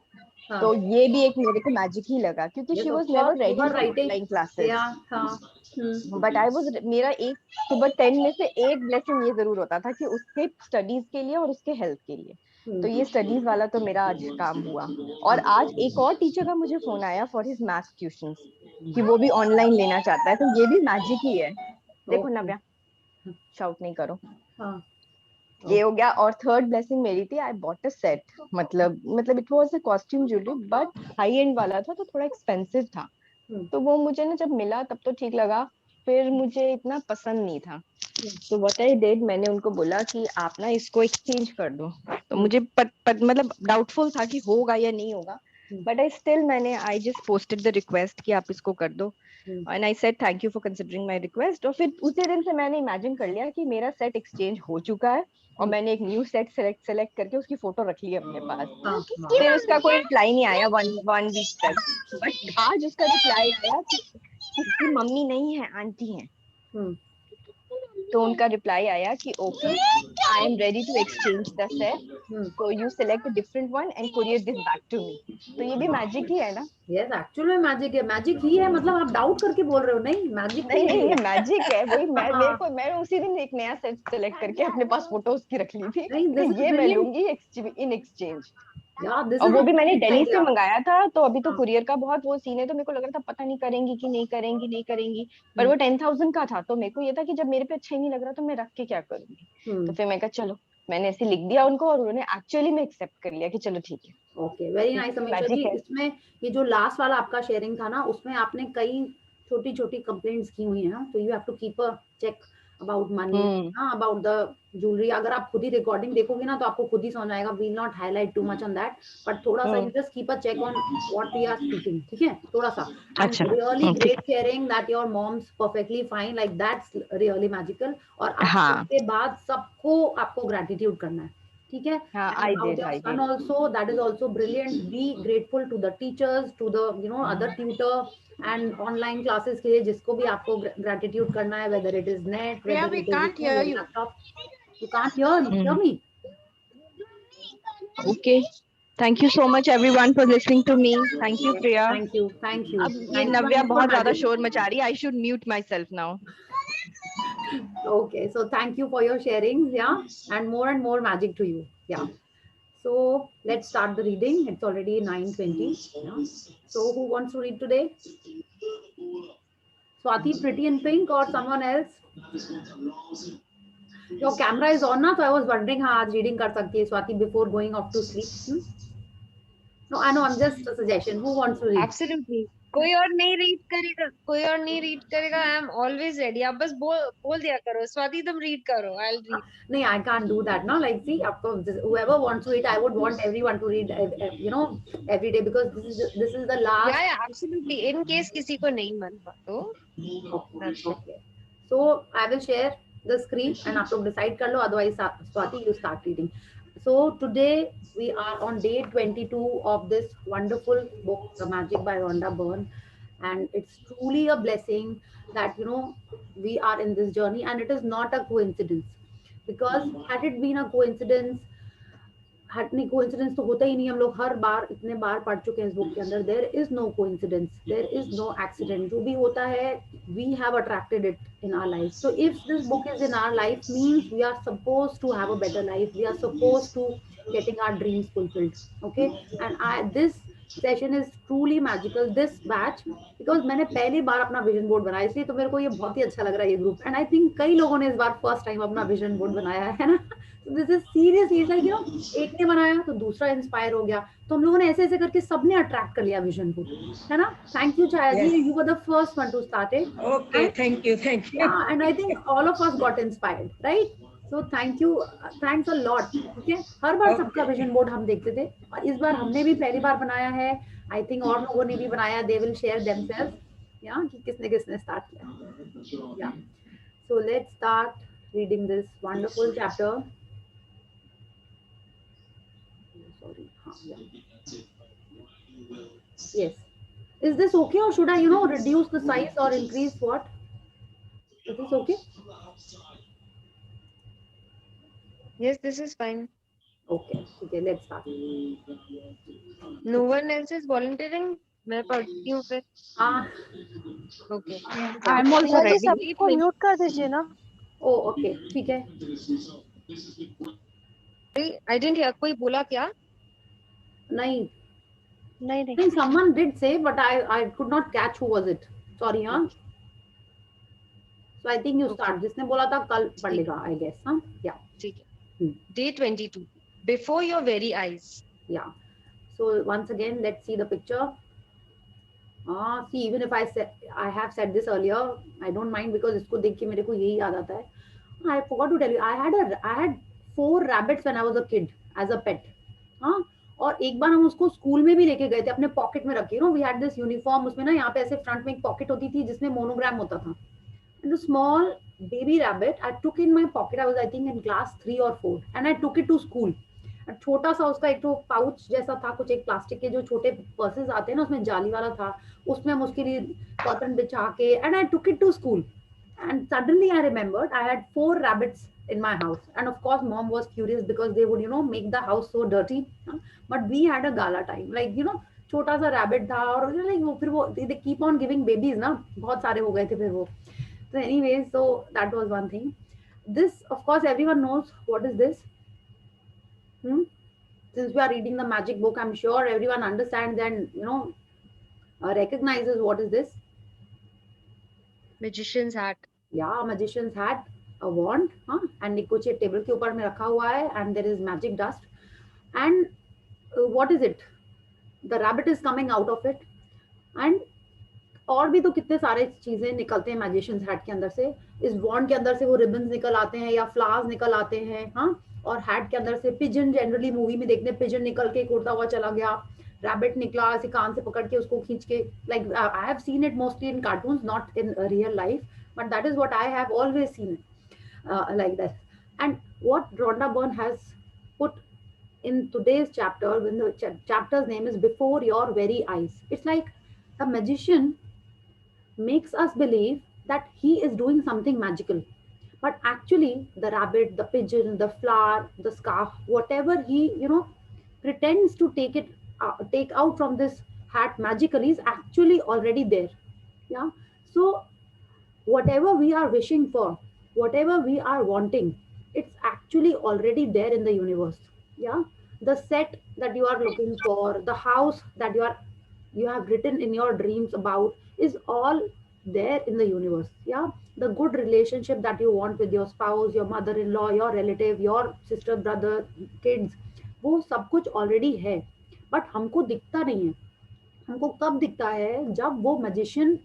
Speaker 7: तो ये भी एक मेरे को मैजिक ही लगा, क्योंकि she was never ready for online classes. But I was, मेरा एक सुबह 10 में से एक ब्लेसिंग ये जरूर होता था कि उसके स्टडीज के लिए और उसके हेल्थ के लिए। तो ये स्टडीज वाला तो मेरा आज काम हुआ। और आज एक और टीचर का मुझे फोन आया फॉर हिज मैथ्स ट्यूशंस कि वो भी ऑनलाइन लेना चाहता है, तो ये भी मैजिक ही है। देखो नव्या, शाउट नहीं करो। ये हो गया। और थर्ड ब्लेसिंग मेरी थी, आई बॉट अ सेट, मतलब it was a costume jewellery, but high and वाला था, तो थोड़ा एक्सपेंसिव था। तो वो मुझे ना जब मिला तब तो ठीक लगा, फिर मुझे इतना पसंद नहीं था। तो व्हाट आई डिड, मैंने उनको बोला कि आप ना इसको एक्सचेंज कर दो। तो मुझे मतलब डाउटफुल था कि होगा या नहीं होगा, but I just posted the request कि आप इसको कर दो, and I said thank you for considering my request. और फिर उसी दिन से मैंने इमेजिन कर लिया कि मेरा सेट एक्सचेंज हो चुका है, और मैंने एक न्यू सेट सेलेक्ट करके उसकी फोटो रख ली अपने पास। फिर उसका कोई रिप्लाई नहीं आया वन वीक तक, बट आज उसका रिप्लाई आया कि उसकी मम्मी नहीं है, आंटी है। तो उनका रिप्लाई आया कि okay, I am ready to exchange the set, so you select a different one and courier this back to me. तो ये भी मैजिक ही है ना।
Speaker 2: यस, एक्चुअल में मैजिक है, मैजिक ही है। मतलब आप डाउट करके बोल रहे हो, नहीं मैजिक
Speaker 7: नहीं ये मैजिक है। वही मैं उसी दिन एक नया सेट सिलेक्ट करके अपने पास फोटो उसकी रख ली थी कि ये मैं लूंगी इन एक्सचेंज। और वो भी मैंने दिल्ली से मंगाया था, तो अभी तो कुरियर का बहुत वो सीन है, तो मेरे को लग रहा था पता नहीं करेंगी कि नहीं करेंगी, पर वो 10,000 का था। तो मेरे को ये था कि जब मेरे पे अच्छा ही नहीं लग रहा तो मैं रख के क्या करूंगी। तो फिर मैं कहा चलो, मैंने ऐसे लिख दिया उनको, और उन्होंने एक्चुअली में एक्सेप्ट कर लिया कि चलो ठीक है।
Speaker 2: ओके, वेरी नाइस समीक्षा जी। इसमें ये जो लास्ट वाला आपका शेयरिंग था ना, उसमें आपने कई छोटी छोटी कंप्लेंट्स की हुई है ना, तो you have to keep a check about money, about the jewellery. अगर आप खुद ही रिकॉर्डिंग देखोगे ना तो आपको खुद ही समझ आएगा। We not highlight too much on that, but थोड़ा सा you just keep a check on what we are speaking, ठीक है, थोड़ा सा।
Speaker 7: अच्छा,
Speaker 2: really great sharing that your mom's perfectly fine, like that's really magical. और इसके बाद सबको आपको ग्रेटिट्यूड करना है, ठीक है।
Speaker 7: I did.
Speaker 2: And also that is also brilliant. Be grateful to the teachers, to the other tutor, and online classes के लिए जिसको भी आपको gratitude करना है, whether it is net, whether
Speaker 3: we
Speaker 2: it is
Speaker 3: can't hear you.
Speaker 2: laptop. You can't hear me.
Speaker 7: Okay. Thank you so much everyone for listening to me. Thank you Priya.
Speaker 2: Thank you.
Speaker 7: अब ये नव्या बहुत ज्यादा शोर मचा रही है. I should mute myself now.
Speaker 2: Okay, so thank you for your sharing, yeah, and more magic to you, yeah. So let's start the reading. It's already 9:20. Yeah. So who wants to read today? Swati, Pretty in Pink, or someone else? Your camera is on now, so I was wondering how आज reading कर सकती है Swati before going off to sleep. No, I know. I'm just a suggestion. Who wants to read?
Speaker 6: Absolutely. कोई और नहीं read करेगा, कोई और नहीं रीड करेगा. I am always ready. आप बस बोल दिया करो, स्वाति तुम रीड करो, I will read.
Speaker 2: No, I can't do that. No, like see, of course, whoever wants to read, I would want everyone to read, every day, because this is the last.
Speaker 6: या absolutely. In case किसी को नहीं मन हुआ तो
Speaker 2: Okay. So I will share the screen and आप लोग decide कर लो. Otherwise, Swati, you start reading. So today we are on day 22 of this wonderful book, The Magic by Rhonda Byrne, and it's truly a blessing that we are in this journey, and it is not a coincidence, because had it been a coincidence, हटने coincidence तो होता ही नहीं. हम लोग हर बार इतने बार पढ़ चुके हैं इस बुक के अंदर. There is no coincidence, there is no accident. जो भी होता है, we have attracted it in our life. So if this book is in our life, means we are supposed to have a better life. We are supposed to getting our dreams fulfilled. Okay, and this session is truly magical, this batch, because मैंने पहली बार अपना vision board बनाया, इसलिए तो मेरे को ये बहुत ही अच्छा लग रहा है ये ग्रुप. एंड आई थिंक कई लोगों ने इस बार फर्स्ट टाइम अपना विजन बोर्ड बनाया है ना. दिस इज सीरियसली लाइक एक ने बनाया तो दूसरा इंस्पायर हो गया, तो हम लोगों ने ऐसे ऐसे करके सबने अट्रैक्ट कर लिया विजन को, है ना. Thank you Chhaya ji, you were the first one to start it.
Speaker 3: Okay, thank you.
Speaker 2: And I think all of us got inspired, right. So thank you, thanks a lot. ठीक है, हर बार सबका विजन बोर्ड हम देखते थे, और इस बार हमने भी पहली बार बनाया है. आई थिंक और लोगों ने भी बनाया. दे विल शेयर देमसेल्व्स, या कि किसने किसने स्टार्ट किया. या so let's start reading this wonderful chapter. Sorry. Yes. Is this okay, or should I, reduce the size or increase what? Is this okay?
Speaker 6: yes, this is fine.
Speaker 2: Okay. Okay, let's start.
Speaker 6: No one else is volunteering. मैं पढ़ती हूँ फिर.
Speaker 2: Ah,
Speaker 6: Okay.
Speaker 1: I am
Speaker 6: also ready.
Speaker 1: सबको mute कर दीजिए ना.
Speaker 2: oh, okay. ठीक है.
Speaker 6: I didn't hear. कोई बोला क्या?
Speaker 2: नहीं.
Speaker 1: नहीं
Speaker 2: I think someone did say, but I could not catch who was it. Sorry, huh? So I think you start. जिसने बोला था कल पढ़ लेगा, I guess, huh? Yeah.
Speaker 6: ठीक है. Day 22. Before your very eyes.
Speaker 2: Yeah. So once again, let's see the picture. See, even if I have said this earlier, I don't mind, because इसको देख के मेरे को यही याद आता है. I forgot to tell you, I had 4 rabbits when I was a kid as a pet. हाँ, और एक बार हम उसको स्कूल में भी लेके गए थे, अपने पॉकेट में रखे. वी हैड दिस यूनिफॉर्म, उसमें ना यहाँ पे ऐसे फ्रंट में एक पॉकेट होती थी जिसमें मोनोग्राम होता था. And the small baby rabbit I took in my pocket. I was, I think, in class 3 or 4, and I took it to school. छोटा सा उसका एक तो पाउच जैसा था, कुछ एक प्लास्टिक के जो छोटे पर्सेस आते हैं ना, उसमें जाली वाला था. उसमें हम उसके लिए कॉटन बिछा के, and I took it to school. And suddenly I remembered I had 4 rabbits in my house, and of course mom was curious because they would make the house so dirty. But we had a gala time, like छोटा सा rabbit था, और like वो फिर वो they keep on giving babies ना, बहुत सारे हो गए थे फिर वो. So anyway, so that was one thing. This, of course, everyone knows what is this. Since we are reading the magic book, I'm sure everyone understands and recognizes what is this.
Speaker 6: Magician's hat.
Speaker 2: Yeah, magician's hat, a wand, and कुछ ये table के ऊपर में रखा हुआ है, and there is magic dust. And what is it? The rabbit is coming out of it, and और भी तो कितने सारे चीजें निकलते हैं मैजिशियंस हैट के अंदर से. इस वॉन्ड के अंदर से वो रिबन्स निकल आते हैं या फ्लावर्स निकल आते हैं. हाँ, और हैट के अंदर से पिजन, जनरली मूवी में देखते हैं पिजन निकल के उड़ता हुआ चला गया. रैबिट निकला, ऐसे कान से पकड़ के उसको खींच के, like I have seen it mostly in cartoons, not in real life, but that is what I have always seen like that. And what Rhonda Byrne has put in today's chapter, when the chapter's name is Before Your Very Eyes, it's like a magician makes us believe that he is doing something magical, but actually the rabbit, the pigeon, the flower, the scarf, whatever he pretends to take out from this hat magically is actually already there. Yeah. So whatever we are wishing for, whatever we are wanting, it's actually already there in the universe. Yeah. the set that you are looking for, the house that you have written in your dreams about, is all there in the universe. Yeah, the good relationship that you want with your spouse, your mother-in-law, your relative, your sister, brother, kids, वो सब कुछ already है, but हमको दिखता नहीं है. हमको कब दिखता है? जब वो मैजिशियन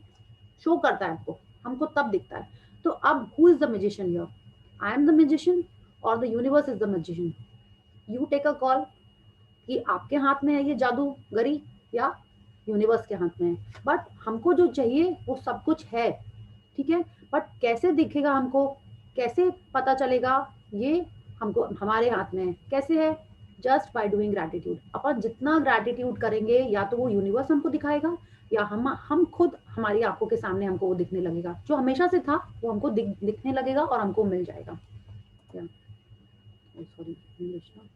Speaker 2: शो करता है हमको, हमको तब दिखता है. तो अब who is the magician here? I am the magician और the universe is the magician? You take a call कि आपके हाथ में है ये जादूगरी या यूनिवर्स के हाथ में है. बट हमको जो चाहिए वो सब कुछ है, ठीक है, बट कैसे दिखेगा हमको, कैसे पता चलेगा, ये हमको हमारे हाथ में है. कैसे है? Just by doing gratitude. अपन जितना ग्रैटिट्यूड करेंगे, या तो वो यूनिवर्स हमको दिखाएगा, या हम खुद हमारी आंखों के सामने हमको वो दिखने लगेगा. जो हमेशा से था वो हमको दिखने लगेगा और हमको मिल जाएगा. सॉरी, इंग्लिश ना.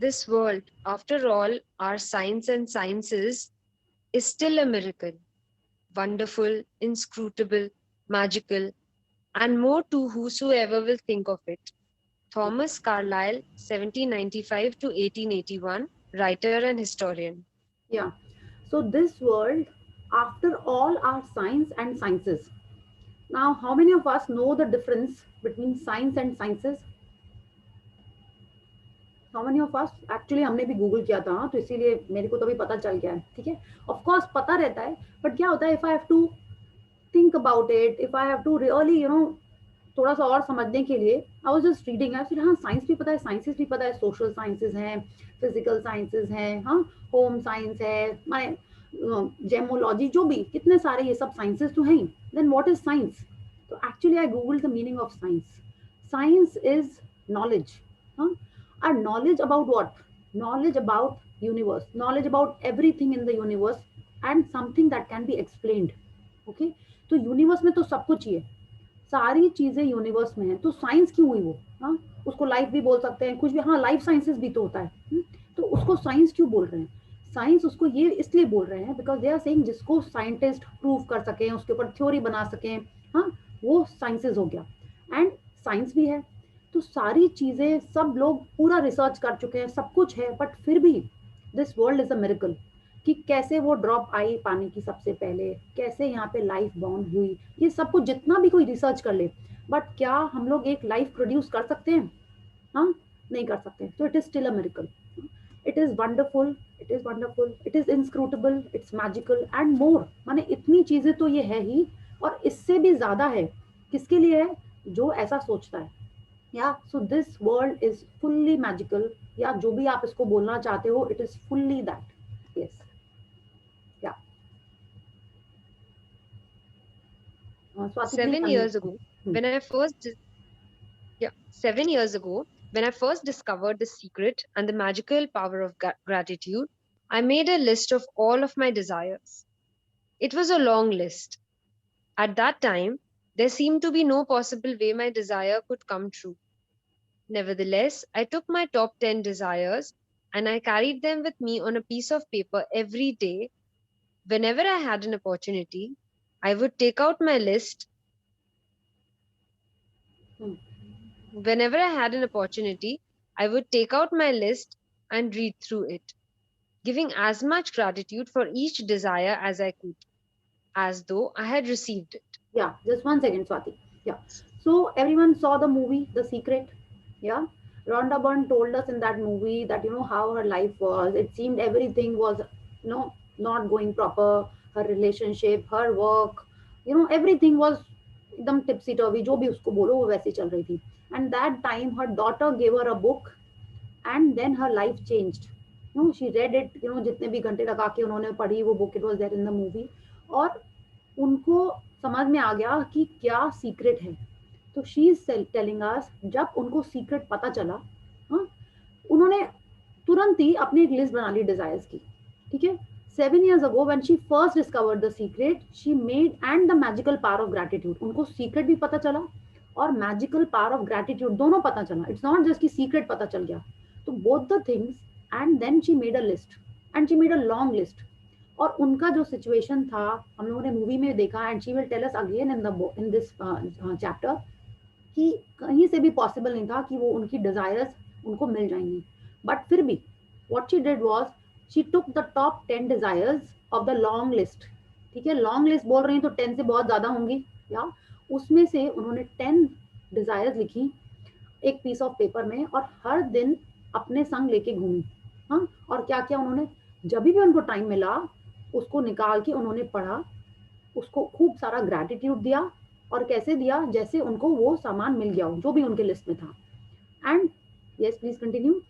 Speaker 6: This world, after all, our science and sciences, is still a miracle. Wonderful, inscrutable, magical, and more to whosoever will think of it. Thomas Carlyle, 1795 to 1881, writer and historian.
Speaker 2: Yeah. So this world, after all our science and sciences. Now, how many of us know the difference between science and sciences? How many of us? Actually, हमने भी Google किया था, तो इसीलिए मेरे को तो भी पता चल गया है. ठीक है, ऑफ कोर्स पता रहता है, बट क्या होता है, if I have to think about it, if I have to really थोड़ा सा और समझने के लिए, आई वाज जस्ट रीडिंग, फिर हाँ साइंस भी पता है, साइंसेस भी पता है, सोशल साइंसेस हैं, फिजिकल साइंसेस हैं, हाँ होम साइंस है, माने जेमोलॉजी, जो भी कितने सारे ये सब साइंसेस तो हैं. Then what is science? तो actually I googled the meaning of science. Science is knowledge. हाँ, our knowledge about what? Knowledge about universe, knowledge about everything in the universe, and something that can be explained. Okay, तो universe में तो सब कुछ ही है, सारी चीजें universe में है, तो साइंस क्यों हुई वो? हाँ, उसको लाइफ भी बोल सकते हैं, कुछ भी. हाँ, लाइफ साइंसेस भी तो होता है. तो उसको साइंस क्यों बोल रहे हैं? साइंस उसको ये इसलिए बोल रहे हैं बिकॉज दे आर सेइंग जिसको साइंटिस्ट प्रूव कर सकें, उसके ऊपर थ्योरी बना सकें, हाँ, वो साइंसेस हो गया. एंड साइंस भी है, तो सारी चीजें, सब लोग पूरा रिसर्च कर चुके हैं, सब कुछ है, बट फिर भी this world is a miracle. कि कैसे वो ड्रॉप आई पानी की सबसे पहले, कैसे यहाँ पे लाइफ बॉर्न हुई, ये सब कुछ जितना भी कोई रिसर्च कर ले, बट क्या हम लोग एक लाइफ प्रोड्यूस कर सकते हैं? हाँ, नहीं कर सकते. तो it is still a miracle. It is wonderful, it is wonderful, it is inscrutable, it's magical and more. माने इतनी चीजें तो ये है ही, और इससे भी ज्यादा है. किसके लिए है? जो ऐसा सोचता है. Yeah, so this world is fully magical. या जो भी आप इसको बोलना चाहते हो, it is fully that. Yes. Yeah. Swati,
Speaker 6: 7 years ago, when I first, 7 years ago, when I first discovered the secret and the magical power of gratitude, I made a list of all of my desires. It was a long list. At that time, there seemed to be no possible way my desire could come true. Nevertheless, I took my top 10 desires and I carried them with me on a piece of paper every day. Whenever I had an opportunity, I would take out my list. Whenever I had an opportunity, I would take out my list and read through it, giving as much gratitude for each desire as I could, as though I had received it.
Speaker 2: Yeah, just 1 second, Swati. Yeah. So everyone saw the movie, The Secret. Yeah. Rhonda Byrne told us in that movie that, how her life was. It seemed everything was, not going proper. Her relationship, her work, everything was एकदम tipsy turvy. जो भी उसको बोलो वो वैसे चल रही थी. And that time her daughter gave her a book, and then her life changed. She read it. जितने भी घंटे लगा के उन्होंने पढ़ी वो book, it was there in the movie. और उनको समझ में आ गया कि क्या सीक्रेट है. तो शी इज टेलिंग अस, जब उनको सीक्रेट पता चला, उन्होंने तुरंत ही अपनी एक लिस्ट बना ली डिजायर्स की. ठीक है, 7 years ago when she first discovered the secret, she made and the magical power of gratitude. उनको सीक्रेट भी पता चला और मैजिकल पावर ऑफ ग्रेटिट्यूड दोनों पता चला. इट्स नॉट जस्ट कि सीक्रेट पता चल गया. तो both the things, and then she made a list, and she made a long list. और उनका जो सिचुएशन था हम लोगों ने मूवी में देखा, and she will tell us again in this chapter, कि कहीं से भी पॉसिबल नहीं था कि वो उनकी डिजायर्स उनको मिल जाएंगी. बट फिर भी what she did was she took the top 10 desires of the long list. ठीक है, लॉन्ग लिस्ट बोल रही हैं तो 10 से बहुत ज्यादा होंगी, या उसमें से उन्होंने 10 डिजायर्स लिखी एक पीस ऑफ पेपर में, और हर दिन अपने संग लेके घूमी. हाँ, और क्या क्या उन्होंने, जब भी उनको टाइम मिला उसको निकाल के उन्होंने पढ़ा, उसको खूब सारा ग्रैटिट्यूड दिया, और कैसे दिया, जैसे उनको वो सामान मिल गया हो जो भी उनके लिस्ट में था. And yes, please continue.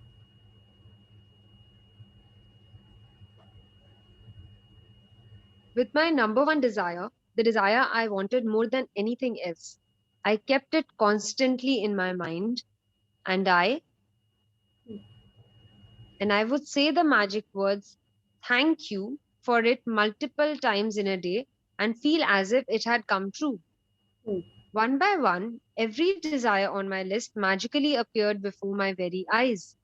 Speaker 6: With my number one desire, the desire I wanted more than anything else, I kept it constantly in my mind, and I would say the magic words, thank you, for it multiple times in a day and feel as if it had come true.
Speaker 2: Hmm.
Speaker 6: One by one, every desire on my list magically appeared before my very eyes.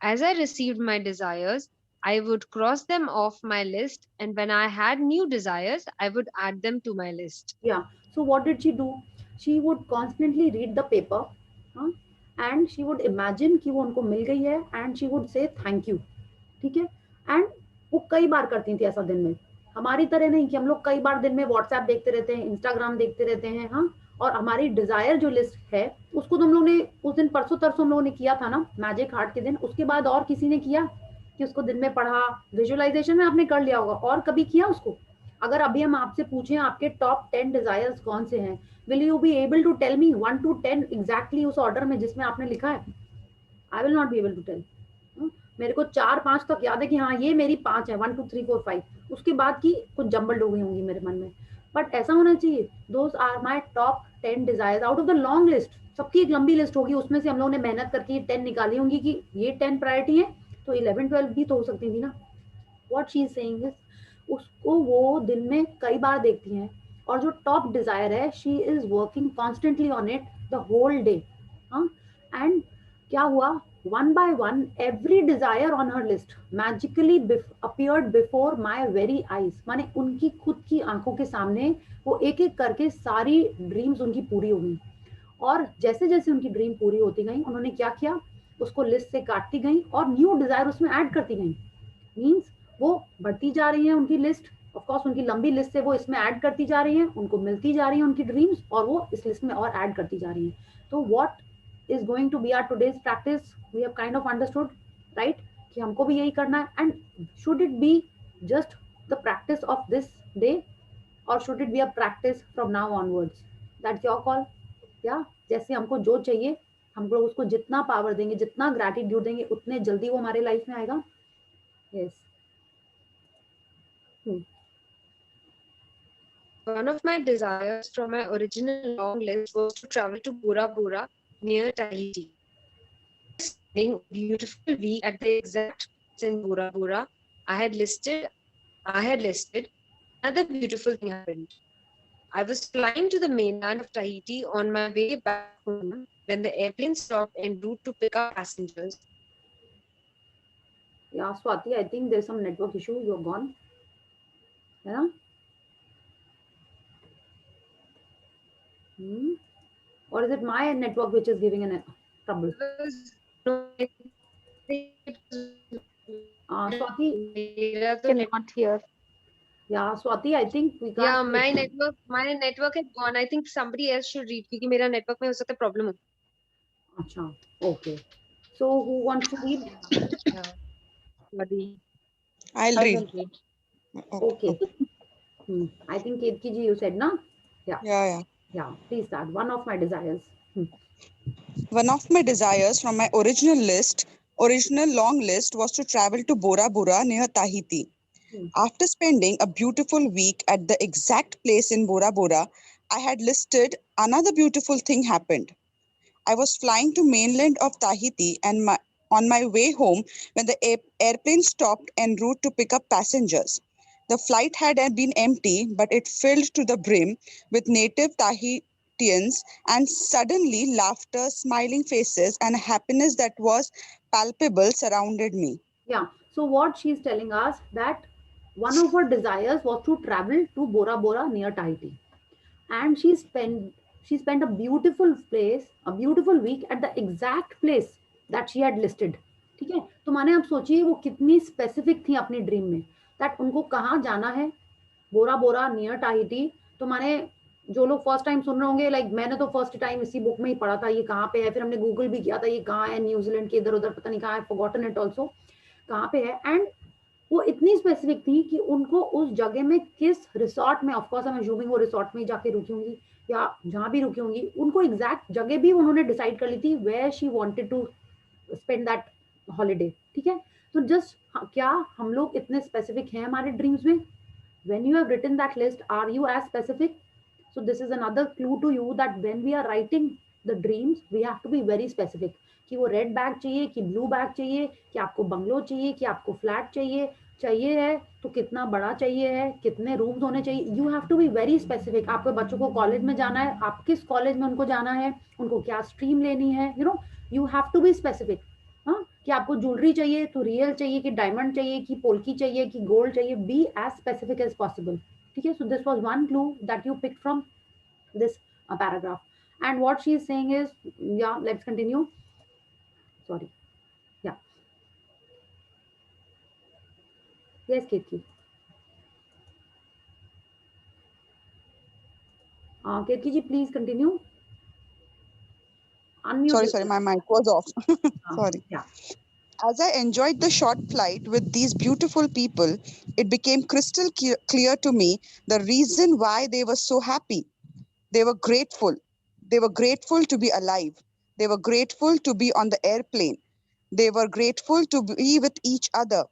Speaker 6: As I received my desires, I would cross them off my list, and when I had new desires, I would add them to my list.
Speaker 2: Yeah. So what did she do? She would constantly read the paper, हाँ, and she would imagine कि वो उनको मिल गई है, and she would say thank you. ठीक है, and वो कई बार करती थी ऐसा दिन में. हमारी तरह नहीं कि हम लोग कई बार दिन में व्हाट्सएप देखते रहते हैं, इंस्टाग्राम देखते रहते हैं. हाँ, और हमारी डिजायर जो लिस्ट है उसको तो हम लोग ने उस दिन परसों तरसों हम लोगों ने किया था ना, मैजिक हार्ट के दिन. उसके बाद और किसी ने किया कि उसको दिन में पढ़ा, विजुअलाइजेशन में आपने कर लिया होगा, और कभी किया उसको? अगर अभी हम आपसे पूछें आपके टॉप 10 डिजायर्स कौन से हैं, will you be able to tell me 1 to 10 exactly उस ऑर्डर में जिसमें आपने लिखा है? I will not be able to tell. मेरे को 4-5 तक याद है कि हाँ ये मेरी 5 है, 1 2 3 4 5. उसके बाद की कुछ जम्बल्ड हो गई होंगी मेरे मन में. बट ऐसा होना चाहिए, those are my top 10 desires out of the long list. सबकी एक लंबी लिस्ट होगी, उसमें से हम लोगों ने मेहनत करके 10 निकाली होंगी कि ये 10 प्रायोरिटी है, तो 11-12 भी तो हो सकती थी ना. What she is saying is, उसको वो दिन में कई बार देखती हैं, और जो टॉप डिजायर है she is working constantly on it the whole day. हाँ, एंड क्या हुआ, one by one every desire on her list magically appeared before my very eyes. माने उनकी खुद की आंखों के सामने वो एक एक करके सारी ड्रीम्स उनकी पूरी हो गई. और जैसे जैसे उनकी ड्रीम पूरी होती गई उन्होंने क्या किया, उसको लिस्ट से काटती गई और न्यू डिजायर उसमें ऐड करती गई. मीन्स वो बढ़ती जा रही है उनकी लिस्ट, ऑफ कोर्स उनकी लंबी लिस्ट से वो इसमें ऐड करती जा रही है, उनको मिलती जा रही है उनकी ड्रीम्स, और वो इस लिस्ट में और ऐड करती जा रही है. तो what is going to be our today's practice, we have kind of understood, right, कि हमको भी यही करना है. and should it be just the practice of this day, or should it be a practice from now onwards? That's your call. या जैसे हमको जो चाहिए हम लोग उसको जितना पावर देंगे, जितना ग्रैटिट्यूड देंगे, उतने जल्दी वो हमारे लाइफ में आएगा. yes.
Speaker 6: One of my desires from my original long list was to travel to Bora Bora near Tahiti. Spending a beautiful week at the exact place in Bora Bora I had listed. Another beautiful thing happened. I was flying to the mainland of Tahiti on my way back home when the airplane stopped en route to pick up passengers.
Speaker 2: Yeah, Swati, I think there's some network issue. You're gone. Yeah. Or is it my network which is giving a trouble? Swati,
Speaker 7: cannot hear.
Speaker 2: Yeah, Swati, I think we can't.
Speaker 6: Yeah, my network is gone. I think somebody else should read क्योंकि मेरा network में हो सकता है problem हो.
Speaker 2: अच्छा, okay. So who wants to read?
Speaker 6: Yeah. Buddy.
Speaker 8: I'll read.
Speaker 2: Okay. I think Ketki ji you said na?
Speaker 8: Yeah.
Speaker 2: Yeah, please start. One of my desires.
Speaker 8: One of my desires from my original long list was to travel to Bora Bora near Tahiti. After spending a beautiful week at the exact place in Bora Bora I had listed, another beautiful thing happened. I was flying to mainland of Tahiti and on my way home when the airplane stopped en route to pick up passengers. The flight had been empty, but it filled to the brim with native Tahitians, and suddenly laughter, smiling faces, and happiness that was palpable surrounded me.
Speaker 2: Yeah. So what she's telling us that one of her desires was to travel to Bora Bora near Tahiti, and she spent a beautiful week at the exact place that she had listed. ठीक है, तो माने आप सोचिए वो कितनी specific थी अपनी ड्रीम में, दैट उनको कहाँ जाना है, बोरा बोरा नियर टाहिटी. तो माने जो लोग फर्स्ट टाइम सुन रहे होंगे, लाइक मैंने तो फर्स्ट टाइम इसी बुक में ही पढ़ा था ये कहाँ पे है, फिर हमने गूगल भी किया था ये कहाँ है, न्यूजीलैंड के इधर उधर पता नहीं कहाँ है, फॉरगॉटन इट आल्सो कहाँ पे है. एंड वो इतनी स्पेसिफिक थी कि उनको उस जगह में किस रिसोर्ट में, of course I am assuming वो रिसोर्ट में जाके रुकी होंगी या जहाँ भी रुकी होंगी, उनको एग्जैक्ट जगह भी उन्होंने डिसाइड कर ली थी where she wanted to spend that holiday. ठीक है, तो जस्ट क्या हम लोग इतने स्पेसिफिक हैं हमारे ड्रीम्स में? when you have written that list, are you as specific? So this is another clue to you that when we are writing the dreams, we have to be very specific. कि वो red bag चाहिए, कि blue bag चाहिए, कि आपको bungalow चाहिए, कि आपको फ्लैट चाहिए है तो कितना बड़ा चाहिए है, कितने रूम्स होने चाहिए. You have to be very specific. आपके बच्चों को कॉलेज में जाना है, आप किस कॉलेज में उनको जाना है, उनको क्या स्ट्रीम लेनी है, you have to be specific. हाँ, कि आपको ज्वेलरी चाहिए तो रियल चाहिए, कि डायमंड चाहिए, कि पोल्की चाहिए, कि गोल्ड चाहिए. Be as specific as possible. ठीक है, so this was one clue that you pick from this paragraph. And what she is saying is, yeah, let's continue. Sorry. Yeah. Yes, Ketki. Ketki ji, please continue. Unmute.
Speaker 8: Sorry, my mic was off. Sorry.
Speaker 2: Yeah.
Speaker 8: As I enjoyed the short flight with these beautiful people, it became crystal clear to me the reason why they were so happy. They were grateful. They were grateful to be alive. They were grateful to be on the airplane. They were grateful to be with each other.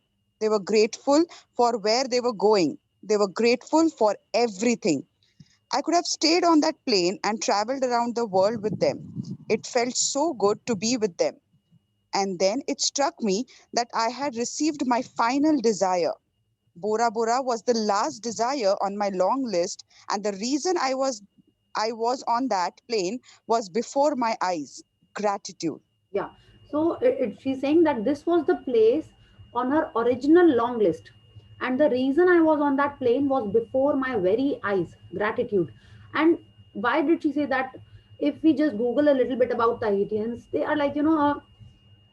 Speaker 8: They were grateful for where they were going. They were grateful for everything. I could have stayed on that plane and traveled around the world with them. It felt so good to be with them. And then it struck me that I had received my final desire. Bora Bora was the last desire on my long list, and the reason I was on that plane was before my eyes. Gratitude.
Speaker 2: Yeah. So she's saying that this was the place on her original long list. And the reason I was on that plane was before my very eyes. Gratitude. And why did she say that? If we just Google a little bit about Tahitians, they are like, a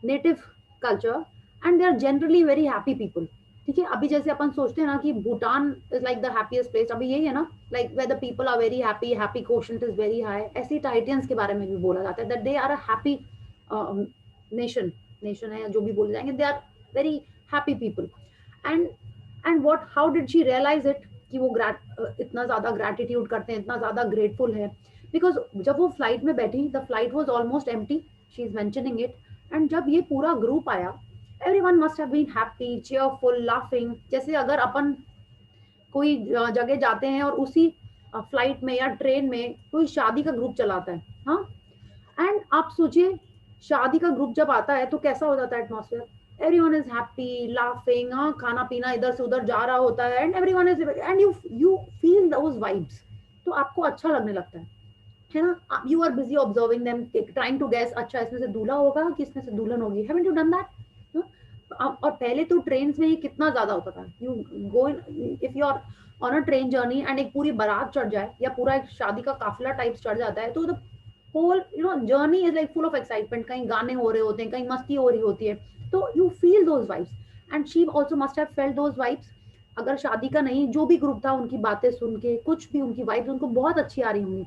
Speaker 2: native culture, and they are generally very happy people. ठीक है, अभी जैसे अपन सोचते हैं ना कि Bhutan is like the happiest place, अभी यही है ना, like where the people are very happy quotient is very high. ऐसे टाइटियंस के बारे में भी बोला जाता है that they are a happy nation है, जो भी बोले जाएंगे, they are very happy people. And what how did she realise it कि वो इतना ज्यादा ग्रैटिट्यूड करते हैं, इतना ज्यादा ग्रेटफुल है? बिकॉज जब वो फ्लाइट में बैठी, the flight was almost empty, she is mentioning it. And जब ये पूरा ग्रुप आया, everyone must have been happy, cheerful, laughing. जैसे अगर अपन कोई जगह जाते हैं और उसी फ्लाइट में या ट्रेन में कोई शादी का ग्रुप चलाता है, हाँ, एंड आप सोचिए शादी का ग्रुप जब आता है तो कैसा हो जाता है atmosphere. everyone is happy, laughing, हाँ, खाना पीना इधर से उधर जा रहा होता है, and everyone is, and you feel those vibes. तो आपको अच्छा लगने लगता है ना. you are busy observing them, trying to guess, अच्छा इसमें से दूल्हा होगा कि इसमें से दुल्हन होगी. haven't you done that? और पहले तो ट्रेन में ये कितना ज्यादा होता था. You go if you are on a train journey and एक पूरी बारात चढ़ जाए या पूरा एक शादी का काफिला टाइप चढ़ जाता है, तो the whole journey is like full of excitement. कहीं गाने हो रहे होते हैं, कहीं मस्ती हो रही होती है, तो you feel those vibes. And she also must have felt those vibes. अगर शादी का नहीं, जो भी ग्रुप था, उनकी बातें सुन के कुछ भी उनकी वाइब्स उनको बहुत अच्छी आ रही होंगी.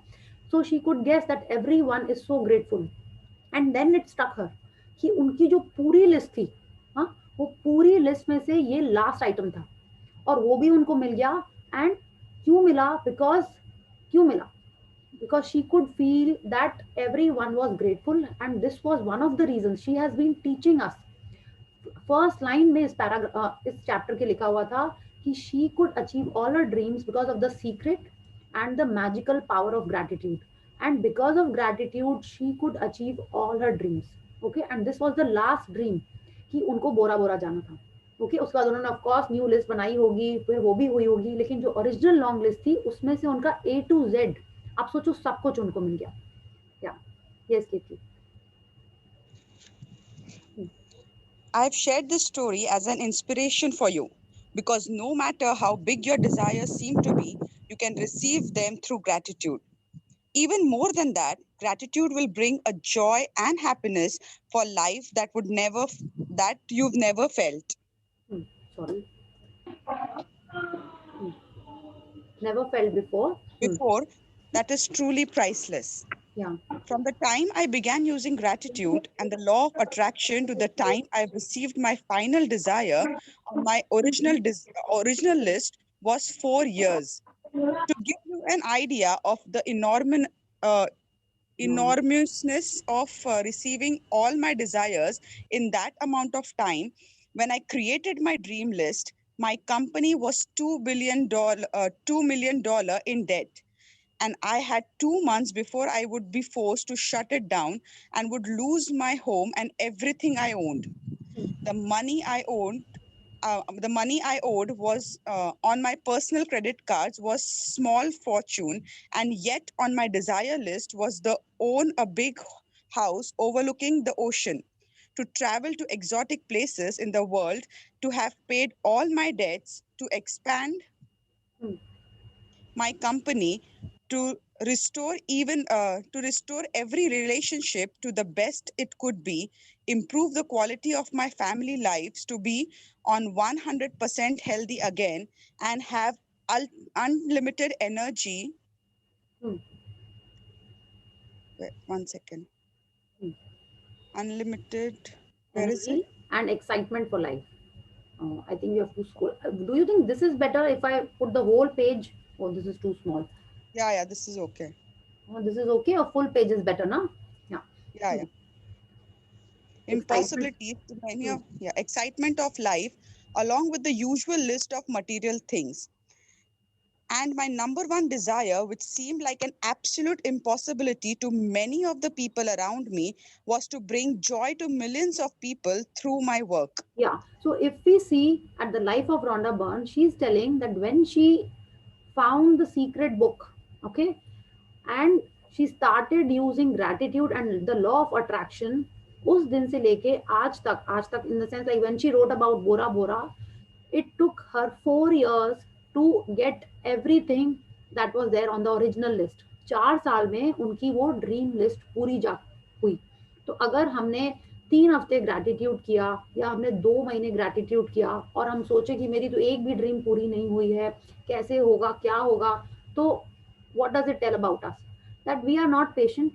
Speaker 2: So she could guess that everyone is so grateful. And then it stuck her कि उनकी जो पूरी लिस्ट थी, हाँ, वो पूरी लिस्ट में से ये लास्ट आइटम था और वो भी उनको मिल गया. एंड क्यों मिला? Because she could feel that everyone was grateful, and this was one of the reasons she has been teaching us. First line में इस चैप्टर के लिखा हुआ था कि she could achieve all her dreams because of the secret and the magical power of gratitude, and because of gratitude she could achieve all her dreams. Okay, and this was the last dream कि उनको बोरा बोरा जाना था. Okay, उसके बाद उन्होंने of course new list बनाई होगी, फिर वो भी हुई होगी, लेकिन जो ओरिजिनल लॉन्ग लिस्ट थी उसमें से उनका A to Z, आप सोचो, सब कुछ उनको मिल गया. या yes Kirti.
Speaker 8: I've shared this story as an inspiration for you. because no matter how big your desires seem to be, you can receive them through gratitude. Even more than that, gratitude will bring a joy and happiness for life that you've never felt
Speaker 2: Sorry. Never felt before.
Speaker 8: before. That is truly priceless.
Speaker 2: Yeah.
Speaker 8: From the time I began using gratitude and the law of attraction to the time I received my final desire on my original list was 4 years. To give you an idea of the uh, enormousness of receiving all my desires in that amount of time, when I created my dream list, my company was $2 million in debt, and I had 2 months before I would be forced to shut it down and would lose my home and everything I owned. The money I owned, the money I owed was on my personal credit cards was small fortune, and yet on my desire list was the own a big house overlooking the ocean, to travel to exotic places in the world, to have paid all my debts, to expand my company, to restore every relationship to the best it could be, improve the quality of my family lives to be on 100% healthy again, and have unlimited energy. Wait, 1 second. Unlimited, where is it?
Speaker 2: Energy and excitement for life. I think you have to scroll. Do you think this is better if I put the whole page? Oh, this is too small.
Speaker 8: Yeah, this is okay.
Speaker 2: Oh, this is okay, or full page is better, no? Yeah.
Speaker 8: Yeah.
Speaker 2: Excitement.
Speaker 8: Impossibilities to excitement of life, along with the usual list of material things. And my number one desire, which seemed like an absolute impossibility to many of the people around me, was to bring joy to millions of people through my work.
Speaker 2: Yeah. So if we see at the life of Rhonda Byrne, she's telling that when she found the secret book, okay, and she started using gratitude and the law of attraction, उस दिन से लेके आज तक in the sense like when she wrote about Bora Bora, it took her 4 years to get everything that was there on the original list. 4 साल में उनकी वो ड्रीम लिस्ट पूरी जा हुई. तो अगर हमने 3 हफ्ते ग्रैटिट्यूड किया या हमने 2 महीने ग्रैटिट्यूड किया और हम सोचे कि मेरी तो एक भी ड्रीम पूरी नहीं हुई है, कैसे होगा, क्या होगा, तो what does it tell about us? That we are not patient.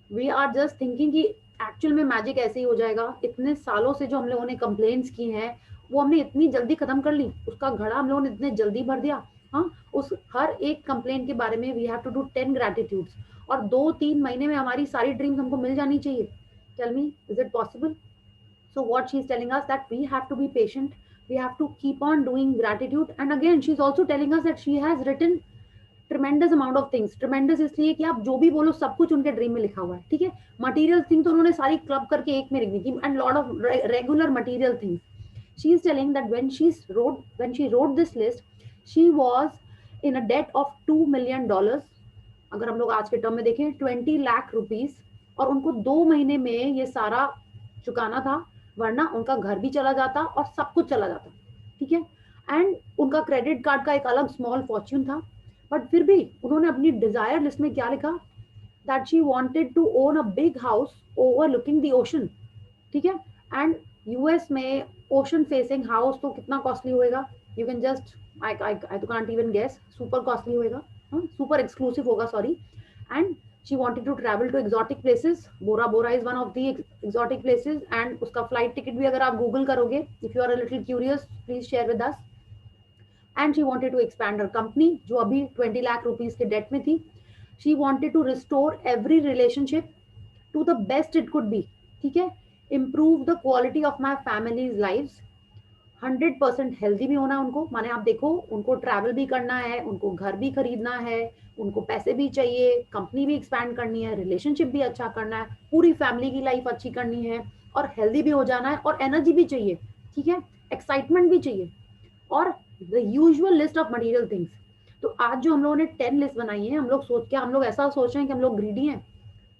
Speaker 2: We are just thinking कि एक्चुअल में मैजिक ऐसे ही हो जाएगा. इतने सालों से जो हम लोगों ने कंप्लेंट्स की हैं वो हमने इतनी जल्दी खत्म कर ली, उसका घड़ा हम लोगों ने इतने जल्दी भर दिया. हाँ, उस हर एक कंप्लेंट के बारे में वी हैव टू डू 10 ग्रैटिट्यूड्स और 2-3 महीने में हमारी सारी ड्रीम्स हमको मिल जानी चाहिए. Tell me, is it possible? So what she's telling us that we have to be patient, we have to keep on doing gratitude. And again she's also telling us that she has written tremendous amount of things. Tremendous इसलिए कि आप जो भी बोलो सब कुछ उनके dream में लिखा हुआ है. ठीक है, मटेरियल थिंग तो उन्होंने सारी क्लब करके एक में लिखनी की, and lot of regular material things. She is telling that when she wrote this list, she was in a debt of $2 million. अगर हम लोग आज के टर्म में देखें 20 लाख रुपीस, और उनको 2 महीने में ये सारा चुकाना था, वरना उनका घर भी चला जाता और सब कुछ चला जाता. ठीक है, एंड उनका क्रेडिट कार्ड का एक अलग स्मॉल फॉर्च्यून था. बट फिर भी उन्होंने अपनी डिजायर लिस्ट में क्या लिखा? That she wanted to own a big house overlooking the ocean. ठीक है, एंड यूएस में ओशन फेसिंग हाउस तो कितना कॉस्टली होएगा? यू कैन जस्ट आई तो can't even guess. Super costly होएगा, सुपर एक्सक्लूसिव होगा, sorry. And she wanted to travel to exotic places. Bora Bora is one of the exotic places, and उसका flight ticket भी अगर आप Google करोगे, if you are a little curious, please share with us. And she wanted to expand her company, जो अभी 20 lakh rupees के date में थी. She wanted to restore every relationship to the best it could be. ठीक है, improve the quality of my family's lives. 100% healthy भी होना उनको, माने आप देखो उनको ट्रैवल भी करना है, उनको घर भी खरीदना है, उनको पैसे भी चाहिए, कंपनी भी एक्सपैंड करनी है, रिलेशनशिप भी अच्छा करना है, पूरी फैमिली की लाइफ अच्छी करनी है, और हेल्दी भी हो जाना है, और एनर्जी भी चाहिए. ठीक है, एक्साइटमेंट भी चाहिए, और the usual list of material things. तो आज जो हम लोगों ने 10 लिस्ट बनाई है, हम लोग ऐसा सोच रहे हैं कि हम लोग ग्रीडी हैं.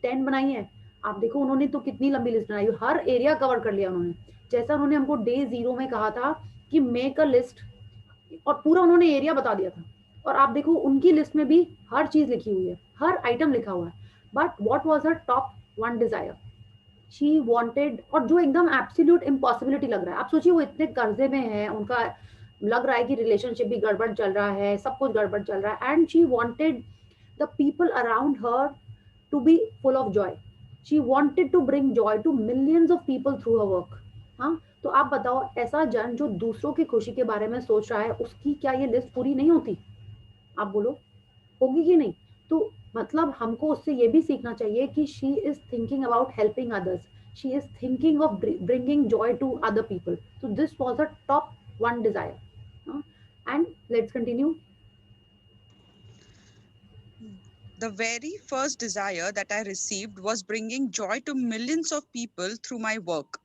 Speaker 2: 10 बनाई है, आप देखो उन्होंने तो कितनी लंबी लिस्ट बनाई, हर एरिया कवर कर लिया उन्होंने. जैसा उन्होंने हमको डे 0 में कहा था कि मेक अ लिस्ट और पूरा उन्होंने एरिया बता दिया था। और आप देखो उनकी लिस्ट में भी हर चीज लिखी हुई है, हर आइटम लिखा हुआ है, but what was her top one Dzire? She wanted, और जो एकदम एब्सोल्यूट इम्पॉसिबिलिटी लग रहा है, आप सोचिए वो इतने कर्जे में है, उनका लग रहा है कि रिलेशनशिप भी गड़बड़ चल रहा है, सब कुछ गड़बड़ चल रहा है, and she wanted the people around her to be full of joy. She wanted to bring joy to millions of people through her work. हाँ, तो आप बताओ, ऐसा जन जो दूसरों की खुशी के बारे में सोच रहा है, उसकी क्या ये लिस्ट पूरी नहीं होती? आप बोलो, होगी कि नहीं? तो मतलब हमको उससे ये भी सीखना चाहिए कि she is thinking about helping others, she is thinking of bringing joy to other people. So this was a top one desire. And let's continue.
Speaker 8: The very first desire that I received was bringing joy to millions of people through my work.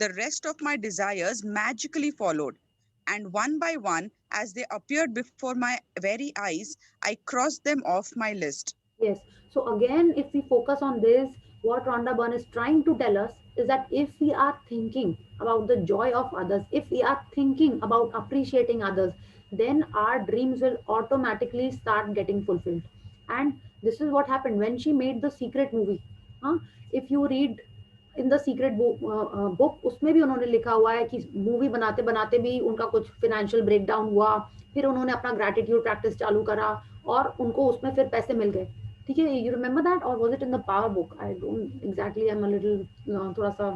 Speaker 8: The rest of my desires magically followed, and one by one, as they appeared before my very eyes, I crossed them off my list.
Speaker 2: Yes. So again, if we focus on this, what Rhonda Byrne is trying to tell us is that if we are thinking about the joy of others, if we are thinking about appreciating others, then our dreams will automatically start getting fulfilled. And this is what happened when she made the Secret movie. Huh? If you read in the secret book, उसमें भी उन्होंने लिखा हुआ है कि movie बनाते बनाते भी उनका कुछ फाइनेंशियल ब्रेकडाउन हुआ, फिर उन्होंने अपना ग्रैटिट्यूड प्रैक्टिस चालू करा और उनको उसमें फिर पैसे मिल गए। ठीक है, यू रिमेम्बर दैट, और was it in the power book? I don't exactly, I am a little, थोड़ा सा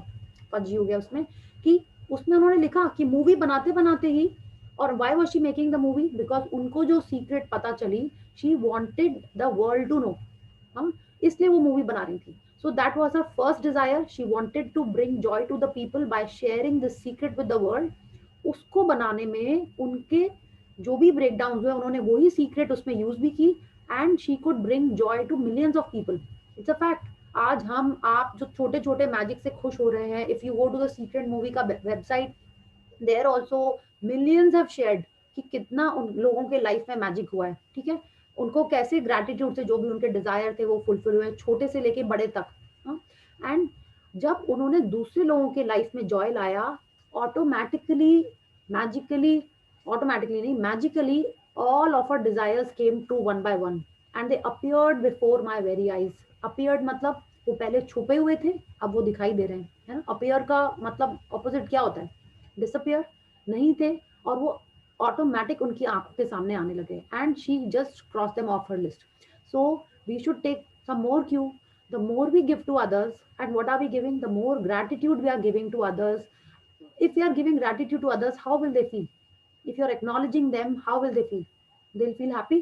Speaker 2: फजी हो गया उसमें, कि उसमें उन्होंने लिखा कि मूवी बनाते बनाते ही, और why was she making the movie? Because उनको जो सीक्रेट पता चली, she wanted the world to know, हम इसलिए वो मूवी बना रही थी। So that was her first desire. She wanted to bring joy to the people by sharing the secret with the world. उसको बनाने में उनके जो भी ब्रेकडाउन हुए, उन्होंने वही सीक्रेट उसमें यूज भी की, and she could bring joy to millions of people. It's a fact. आज हम आप जो छोटे छोटे मैजिक से खुश हो रहे हैं, if you go to the secret movie का website, there also millions have shared कि कितना उन लोगों के लाइफ में मैजिक हुआ है। ठीक है, उनको कैसे ग्रैटिट्यूड से जो भी उनके डिजायर थे वो फुलफिल हुए, छोटे से लेके बड़े तक। एंड जब उन्होंने दूसरे लोगों के लाइफ में जॉय लाया, ऑटोमेटिकली, मैजिकली, ऑटोमेटिकली नहीं, magically, all of our desires came to one by one and they appeared before my very eyes. Appeared मतलब वो पहले छुपे हुए थे, अब वो दिखाई दे रहे हैं, है ना? अपीयर का मतलब ऑपोजिट क्या होता है? डिसअपियर। नहीं थे और वो ऑटोमेटिक उनकी आंखों के सामने आने लगे, and she just cross them off her list. So we should take some more cue. The more we give to others, and what are we giving? The more gratitude we are giving to others. If we are giving gratitude to others, how will they feel? If you are acknowledging them, how will they feel? They'll feel happy.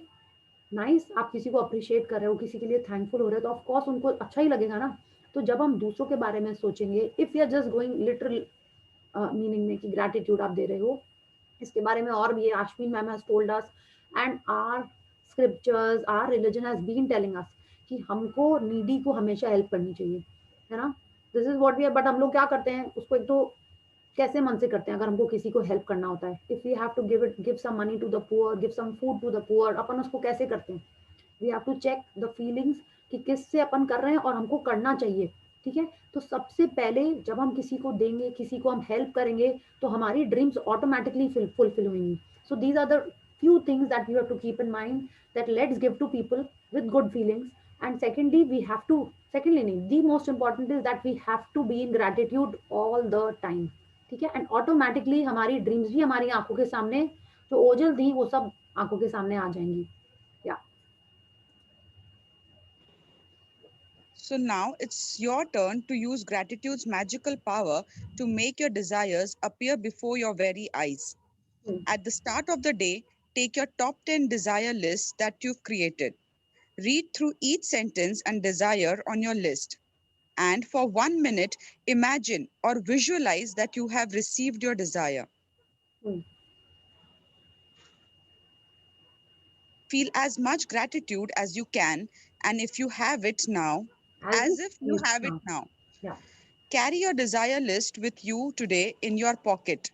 Speaker 2: Nice. आप किसी को appreciate कर रहे हो, किसी के लिए thankful हो रहे हो, तो ऑफ कोर्स उनको अच्छा ही लगेगा ना। तो जब हम दूसरों के बारे में सोचेंगे, if you are just going literal meaning में कि ग्रैटिट्यूड आप दे रहे हो, इसके बारे में और भी Ashwin ma'am has told us, and our scriptures, our religion has been telling us कि हमको नीडी को हमेशा हेल्प करनी चाहिए, है ना? This is what we are. But हम लोग क्या करते हैं उसको, एक तो कैसे मन से करते हैं? अगर हमको किसी को हेल्प करना होता है, if we have to give some money to the poor, give some food to the poor, अपन उसको कैसे करते हैं? We have to check the feelings कि किससे अपन कर रहे हैं और हमको करना चाहिए। ठीक है, तो सबसे पहले जब हम किसी को देंगे, किसी को हम हेल्प करेंगे, तो हमारी ड्रीम्स ऑटोमेटिकली फुलफिल होंगी। So these are the few things that you have to keep in mind, that let's give to people with good feelings. And secondly, the most important is that we have to be in gratitude all the time. ठीक है, and automatically हमारी dreams भी हमारी आंखों के सामने, जो ओझल थी वो सब आंखों के सामने आ जाएंगी। या
Speaker 8: So now it's your turn to use gratitude's magical power to make your desires appear before your very eyes. At the start of the day, take your top 10 desire lists that you've created. Read through each sentence and desire on your list. And for 1 minute, imagine or visualize that you have received your desire. Feel as much gratitude as you can, and if you have it now, as if you have it now.
Speaker 2: Yeah.
Speaker 8: Carry your desire list with you today in your pocket.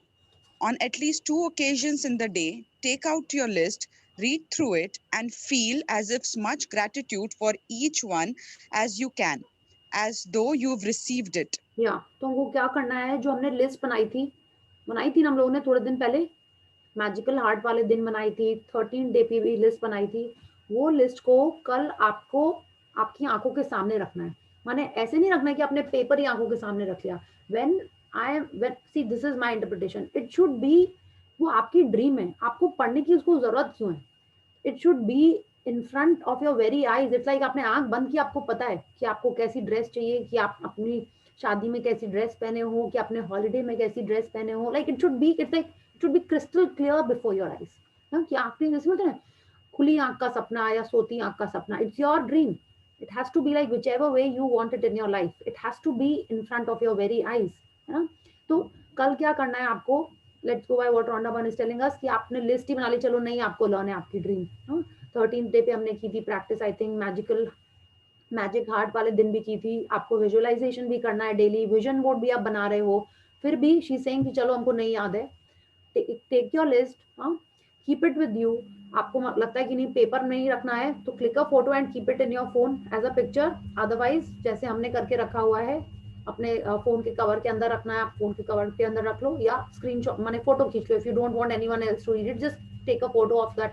Speaker 8: On at least 2 occasions in the day, take out your list, read through it, and feel as if much gratitude for each one as you can, as though you've received it.
Speaker 2: या तो हमको क्या करना है? जो हमने list बनाई थी ना हम लोगों ने थोड़े दिन पहले, मैजिकल हार्ट वाले दिन बनाई थी, 13 डे पे भी लिस्ट बनाई थी, वो लिस्ट को कल आपको आपकी आंखों के सामने रखना है। माने ऐसे नहीं रखना है कि आपने पेपर ही आंखों के सामने रख लिया। When C this is my interpretation, it should be, वो आपकी ड्रीम है, आपको पढ़ने की उसको जरूरत क्यों है? It should be in front of your very eyes. It's like आपने आंख बंद की, आपको पता है कि आपको कैसी ड्रेस चाहिए, कि आप अपनी शादी में कैसी ड्रेस पहने हो, कि अपने हॉलिडे में कैसी ड्रेस पहने हो। Like it should be, it's like it should be crystal clear before your eyes. कि आपने जैसे बोलते हैं खुली आंख का सपना या सोती आंख का सपना, it's your dream. It has to be like whichever way you want it in your life, it has to be in front of your very eyes, है ना। तो कल क्या करना है आपको, let's go by what Rhonda Byrne is telling us, कि आपने लिस्ट ही बना ली, चलो नहीं आपको लर्न है आपकी ड्रीम। 13th डे पे हमने की थी practice, I think magic heart वाले दिन भी की थी। आपको विजुअलाइजेशन भी करना है डेली, विजन बोर्ड भी आप बना रहे हो, फिर भी शी सेइंग कि चलो हमको नहीं याद है, take your list, keep it with you. आपको लगता है कि नहीं पेपर नहीं रखना है, तो click a photo and keep it in your phone as a picture. Otherwise जैसे हमने करके रखा हुआ है, अपने फोन के कवर के अंदर रखना है, आप फोन के कवर के अंदर रख लो, या स्क्रीनशॉट माने फोटो खींच लो। If you don't want anyone else to read it, just take a photo of that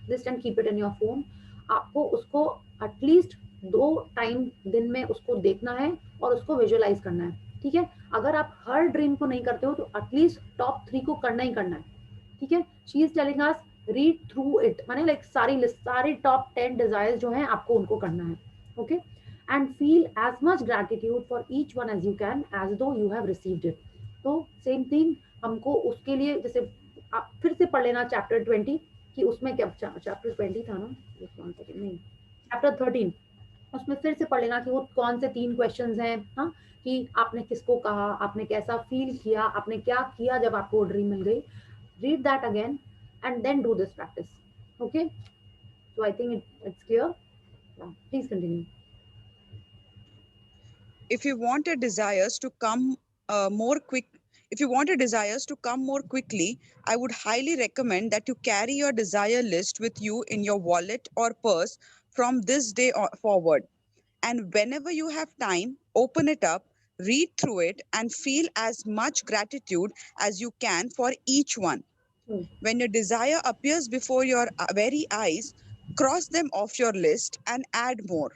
Speaker 2: list and keep it in your phone. आपको उसको एटलीस्ट 2 टाइम दिन में उसको देखना है और उसको विजुअलाइज करना है, ठीक है। अगर आप हर ड्रीम को नहीं करते हो तो एटलीस्ट टॉप 3 को करना ही करना है, ठीक है। She is telling us read through it, माने लाइक सारी लिस्ट, सारे टॉप 10 डिजायर्स जो हैं आपको उनको करना है, okay. And feel as much gratitude for each one as you can, as though you have received it. तो सेम थिंग हमको उसके लिए, जैसे आप फिर से पढ़ लेना चैप्टर 20, कि उसमें क्या चैप्टर 20 था ना, नहीं चैप्टर 13, उसमें फिर से पढ़ लेना कि वो कौन से 3 क्वेश्चंस हैं, हाँ, कि आपने किसको कहा, आपने कैसा फील किया, आपने क्या किया जब आपको ड्रीम मिल गई। Read that again and then do this practice, okay? So I think it's clear. Yeah, please continue.
Speaker 8: If you want your desires to come more quick if you want your desires to come more quickly, I would highly recommend that you carry your desire list with you in your wallet or purse from this day forward. And whenever you have time, open it up, read through it, and feel as much gratitude as you can for each one. When your desire appears before your very eyes, cross them off your list and add more.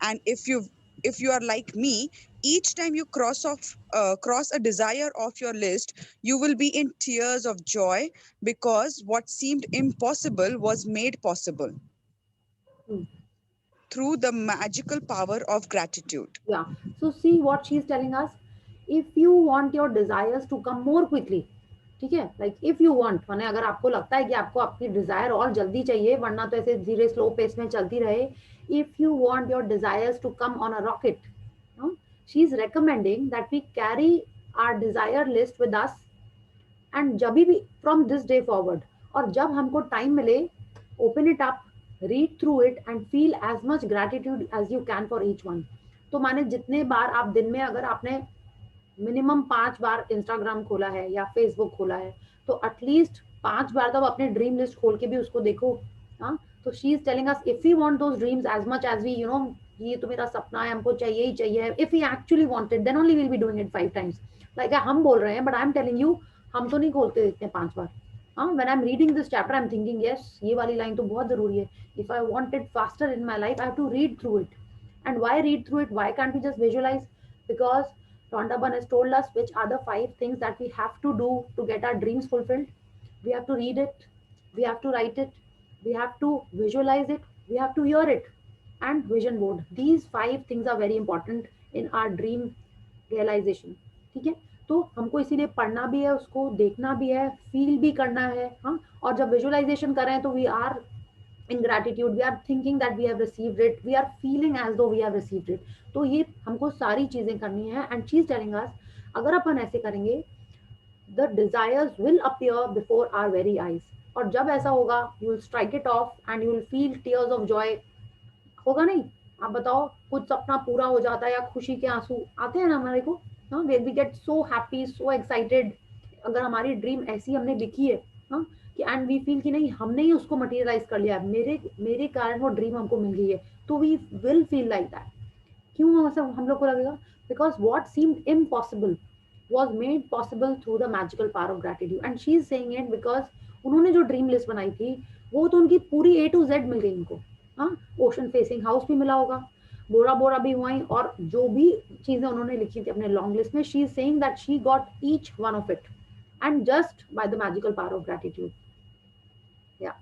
Speaker 8: And if you are like me, each time you cross a desire off your list, you will be in tears of joy because what seemed impossible was made possible through the magical power of gratitude.
Speaker 2: Yeah. So see what she is telling us. If you want your desires to come more quickly, ठीक है, like if you want, माने अगर आपको लगता है कि आपको आपकी डिजायर और जल्दी चाहिए, वरना तो ऐसे धीरे स्लो पेस में चलती रहे, if you want your desires to come on a rocket, she is recommending that we carry our desire list with us, and जब भी फ्रॉम दिस डे फॉरवर्ड, और जब हमको टाइम मिले, open it up, read through it and feel as much gratitude as you can for each one. तो माने जितने बार आप दिन में, अगर आपने मिनिमम 5 बार इंस्टाग्राम खोला है या फेसबुक खोला है, तो एटलीस्ट 5 बार तो अपने ड्रीम लिस्ट खोल के भी उसको देखो, हाँ। तो she is telling us if you want those dreams as much as we, you know, ये तो मेरा सपना है, हमको चाहिए ही चाहिए, if we actually want it then only will be doing it 5 times. Like हम बोल रहे हैं, but I am telling you, हम तो नहीं खोलते इतने 5 बार। हाँ, when I am reading this chapter I am thinking yes, ये वाली लाइन तो बहुत जरूरी है, if I want it faster in my life I have to read through it. And why read through it? Why can't we just visualize? Because Rhonda Byrne has told us which are the 5 things that we have to do to get our dreams fulfilled. We have to read it, we have to write it, we have to visualize it, we have to hear it, and vision board. These 5 things are very important in our dream realization. ठीक है, तो हमको इसीलिए पढ़ना भी है, उसको देखना भी है, फील भी करना है, हाँ। और जब विजुअलाइजेशन कर रहे हैं तो we are in gratitude, we are thinking that we have received it, we are feeling as though we have received it. तो ये हमको सारी चीजें करनी है, and she is telling us अगर अपन ऐसे करेंगे, the desires will appear before our very eyes, और जब ऐसा होगा you will strike it off and you will feel tears of joy. होगा नहीं? आप बताओ, कुछ सपना पूरा हो जाता है या खुशी के आंसू आते हैं ना हमारे को, हाँ, we get so happy, so excited, अगर हमारी ड्रीम ऐसी हमने लिखी है, हाँ, कि एंड वी फील कि नहीं हमने ही उसको मटेरियलाइज कर लिया, मेरे कारण वो ड्रीम हमको मिल गई है, तो we will feel like that. क्यों ऐसा हम लोग को लगेगा? Because what seemed impossible was made possible through the magical power of gratitude, and she is saying it because उन्होंने जो ड्रीम लिस्ट बनाई थी वो तो उनकी पूरी A to Z मिल गई उनको। हाँ, ओशन फेसिंग हाउस भी मिला होगा, बोरा बोरा भी हुआ, और जो भी चीजें उन्होंने लिखी थी अपने लॉन्ग लिस्ट में, she is saying that she got each one of it and just by the magical power of gratitude. या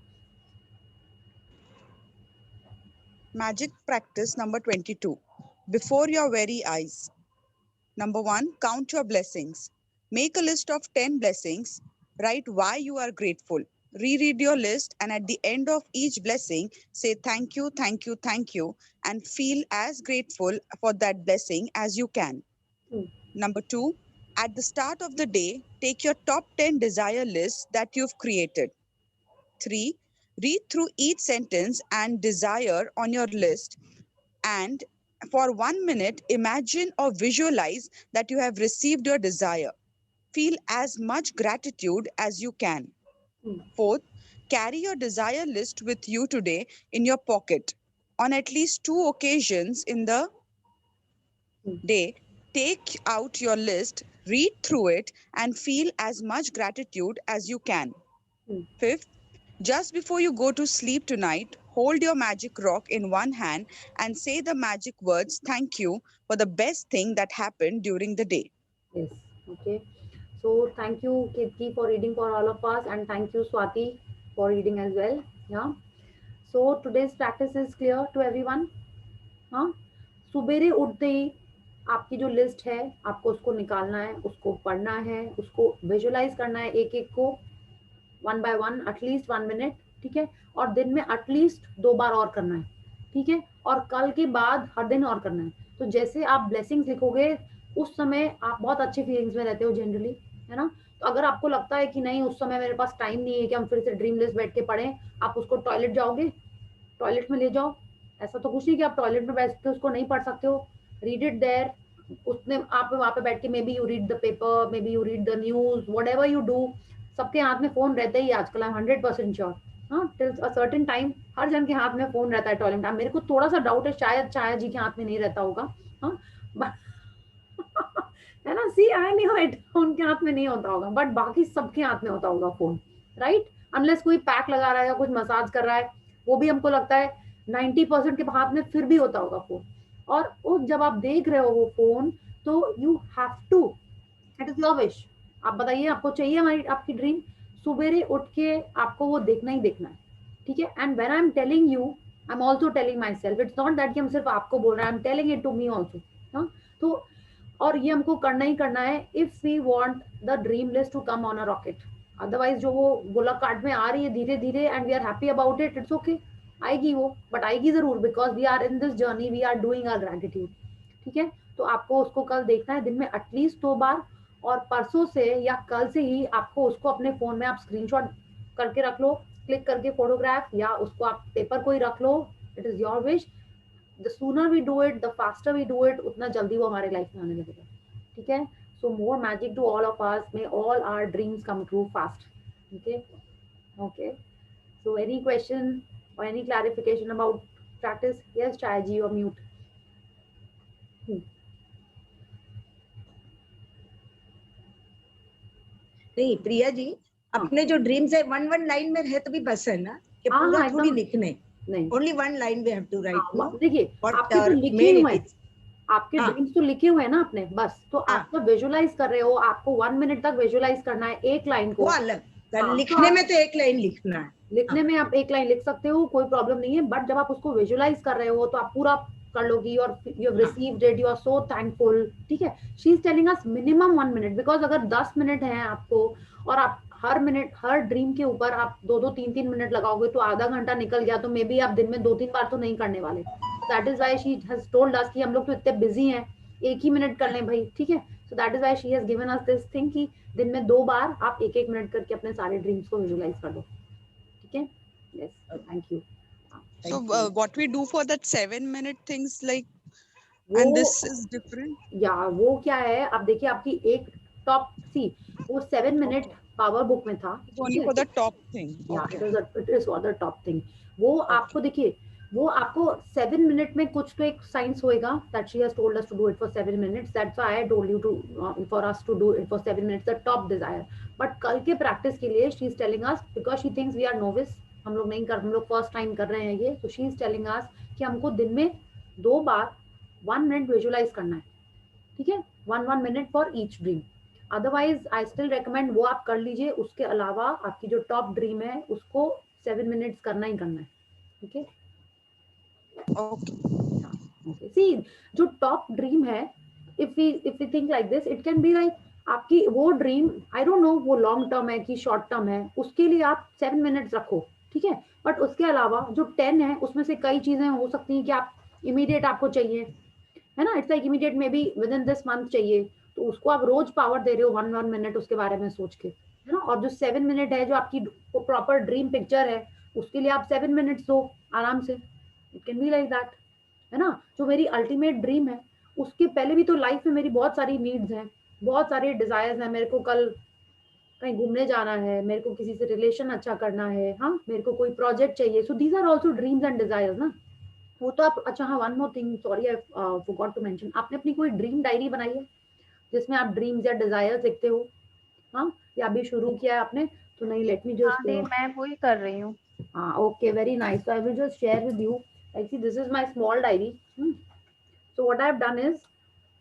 Speaker 8: Magic practice number 22. Before your very eyes. Number 1, count your blessings. Make a list of 10 blessings. Write why you are grateful. Reread your list, and at the end of each blessing, say thank you, thank you, thank you, and feel as grateful for that blessing as you can. Number 2, at the start of the day, take your top 10 desire lists that you've created. 3, read through each sentence and desire on your list, and for 1 minute, imagine or visualize that you have received your desire. Feel as much gratitude as you can. 4th, carry your desire list with you today in your pocket. On at least 2 occasions in the day, take out your list, read through it, and feel as much gratitude as you can. 5th, just before you go to sleep tonight, hold your magic rock in one hand and say the magic words, thank you, for the best thing that happened during the day.
Speaker 2: Yes. Okay. So thank you, Kirti, for reading for all of us, and thank you, Swati, for reading as well. Yeah. So today's practice is clear to everyone. हाँ, सुबेरे उठते ही आपकी जो list है आपको उसको निकालना है, उसको पढ़ना है, उसको विजुअलाइज करना है, एक एक को 1 by 1 एटलीस्ट 1 मिनट, ठीक है, और दिन में एटलीस्ट 2 बार और करना है, ठीक है, और कल के बाद हर दिन और करना है। तो जैसे आप ब्लेसिंग्स लिखोगे उस समय आप बहुत अच्छे फीलिंग्स में रहते हो जनरली, है ना। तो अगर आपको लगता है कि नहीं उस समय मेरे पास टाइम नहीं है कि हम फिर से ड्रीम लिस्ट बैठ के पढ़ें, आप उसको टॉयलेट जाओगे, टॉयलेट में ले जाओ, ऐसा तो कुछ नहीं कि आप टॉयलेट में बैठ के उसको नहीं पढ़ सकते हो, रीड इट देयर, उसने आप वहाँ पे बैठ के may be you read the paper, may be you read the news, whatever you do. सबके हाथ में फोन रहता ही आजकल, आई एम 100% श्योर। हाँ, टिल अ सर्टेन टाइम हर जन के हाथ में फोन रहता है टॉयलेट में। मेरे को थोड़ा सा डाउट है, शायद छाया जी के हाथ में नहीं रहता होगा, हाँ है ना, सी आई न्यू इट, उनके हाथ में नहीं होता होगा, बट बाकी सबके हाथ में होता होगा फोन, राइट, अनलेस कोई पैक लगा रहा है या कुछ मसाज कर रहा है, वो भी हमको लगता है 90% के हाथ में फिर भी होता होगा फोन। और वो जब आप देख रहे हो वो फोन, तो you have to, it is your wish, आप बताइए आपको चाहिए हमारी आपकी ड्रीम, सुबेरे उठ के आपको वो देखना ही देखना है, ठीक है। And when I am telling you, I am also telling myself, it's not that कि हम सिर्फ आपको बोल रहे हैं, I am telling it to me also. हाँ, तो और ये हमको करना ही करना है if we want the dream list to come on a rocket. Otherwise जो वो बुलक कार्ट में आ रही है धीरे धीरे and we are happy about it, it's okay, आएगी वो, बट आएगी जरूर, because we are in this journey, we are doing our gratitude, ठीक है। तो आपको उसको कल देखना है दिन में एटलीस्ट 2 बार, और परसों से या कल से ही आपको उसको अपने फोन में आप स्क्रीनशॉट करके रख लो, क्लिक करके फोटोग्राफ, या उसको आप पेपर को ही रख लो, it is your wish. The sooner we do it, the faster we do it, उतना जल्दी वो हमारे लाइफ में आने लगेगा, ठीक है। So more magic to all of us, may all our dreams come true fast, okay okay. So any question or any clarification about practice? Yes, Chaya ji, you're mute.
Speaker 3: नहीं प्रिया जी, अपने जो ड्रीम्स है 1 line में है तो भी बस है ना, कि पूरा थोड़ी लिखने,
Speaker 2: नहीं,
Speaker 3: only 1 line we have to write.
Speaker 2: देखिए आपके तो लिखे हुए हैं, आपके ड्रीम्स तो लिखे हुए हैं ना आपने, बस तो आप तो विजुअलाइज कर रहे हो, आपको 1 मिनट तक विजुअलाइज करना है एक लाइन को, वो अलग,
Speaker 3: लिखने में तो 1 लाइन लिखना है,
Speaker 2: लिखने में आप 1 लाइन लिख सकते हो, कोई प्रॉब्लम नहीं है, बट जब आप उसको विजुअलाइज कर रहे हो तो आप पूरा कर लोगी, you have received it, you are so thankful, ठीक है। She is telling us minimum 1 minute, because अगर 10 मिनट है आपको और आप हर मिनट हर ड्रीम के ऊपर आप 2-2 3-3 मिनट लगाओगे तो आधा घंटा निकल गया, तो मे बी आप दिन में 2-3 बार तो नहीं करने वाले। That is why she has told अस कि हम लोग तो इतने बिजी हैं, 1 ही मिनट कर लें भाई, ठीक है। So that is why she has given us this thing कि दिन में 2 बार आप 1-1 मिनट करके अपने सारे ड्रीम्स को विजुअलाइज कर लो, ठीक है। Yes, thank you.
Speaker 8: So what we do for that 7-minute things like, and this is different?
Speaker 2: Yeah, वो क्या है, अब देखिए आपकी एक टॉप सी, वो 7 मिनट पावर बुक में था,
Speaker 8: only for the top thing,
Speaker 2: yeah, it is for the top thing। वो आपको देखिए वो आपको 7 मिनट में कुछ तो एक साइंस होएगा that she has told us to do it for 7 minutes. That's why I told you to for us to do it for 7 minutes, the top desire. But कल के प्रैक्टिस के लिए she is telling us because she thinks we are novice, हम लोग first time कर रहे हैं ये, so she is telling us कि हमको दिन में 2 बार 1 मिनट विजुअलाइज करना है, ठीक है, 1 minute for each dream. Otherwise I still recommend वो आप कर लीजिए. उसके अलावा आपकी जो टॉप ड्रीम है उसको 7 मिनट्स करना ही करना है. Okay okay. सी जो टॉप ड्रीम है, if we think like this, it can be like आपकी वो ड्रीम, आई डोंट नो वो लॉन्ग टर्म है कि शॉर्ट टर्म है, उसके लिए आप 7 मिनट्स रखो, ठीक है. बट उसके अलावा जो 10 है उसमें से कई चीजें हो सकती हैं कि आप इमीडिएट आपको चाहिए, है ना. It's like immediate may be with in this month चाहिए, तो उसको आप रोज पावर दे रहे हो 1 मिनट उसके बारे में सोच के, है ना. और जो 7 मिनट है जो आपकी प्रॉपर ड्रीम पिक्चर है, उसके लिए आप 7 मिनट्स दो आराम से. It can be like that, है ना. जो मेरी अल्टीमेट ड्रीम है, उसके पहले भी तो लाइफ में मेरी बहुत सारी नीड्स हैं, बहुत सारे डिजायर्स हैं. मेरे को कल कहीं घूमने जाना है, मेरे को किसी से रिलेशन अच्छा करना है, हाँ, मेरे को कोई प्रोजेक्ट चाहिए. So these are also dreams and desires ना. वो तो आप, अच्छा हाँ, one more thing, sorry I forgot to mention, आपने अपनी कोई ड्रीम डायरी बनाई है जिसमें आप ड्रीम्स या डिजायर्स लिखते हो? हाँ, या अभी शुरू किया है आपने? तो नहीं, लेट मी जस्ट,
Speaker 5: मैं वही कर रही हूँ.
Speaker 2: हाँ, okay, very nice. I will just share with you. Like see, this is my small diary. So what I have done is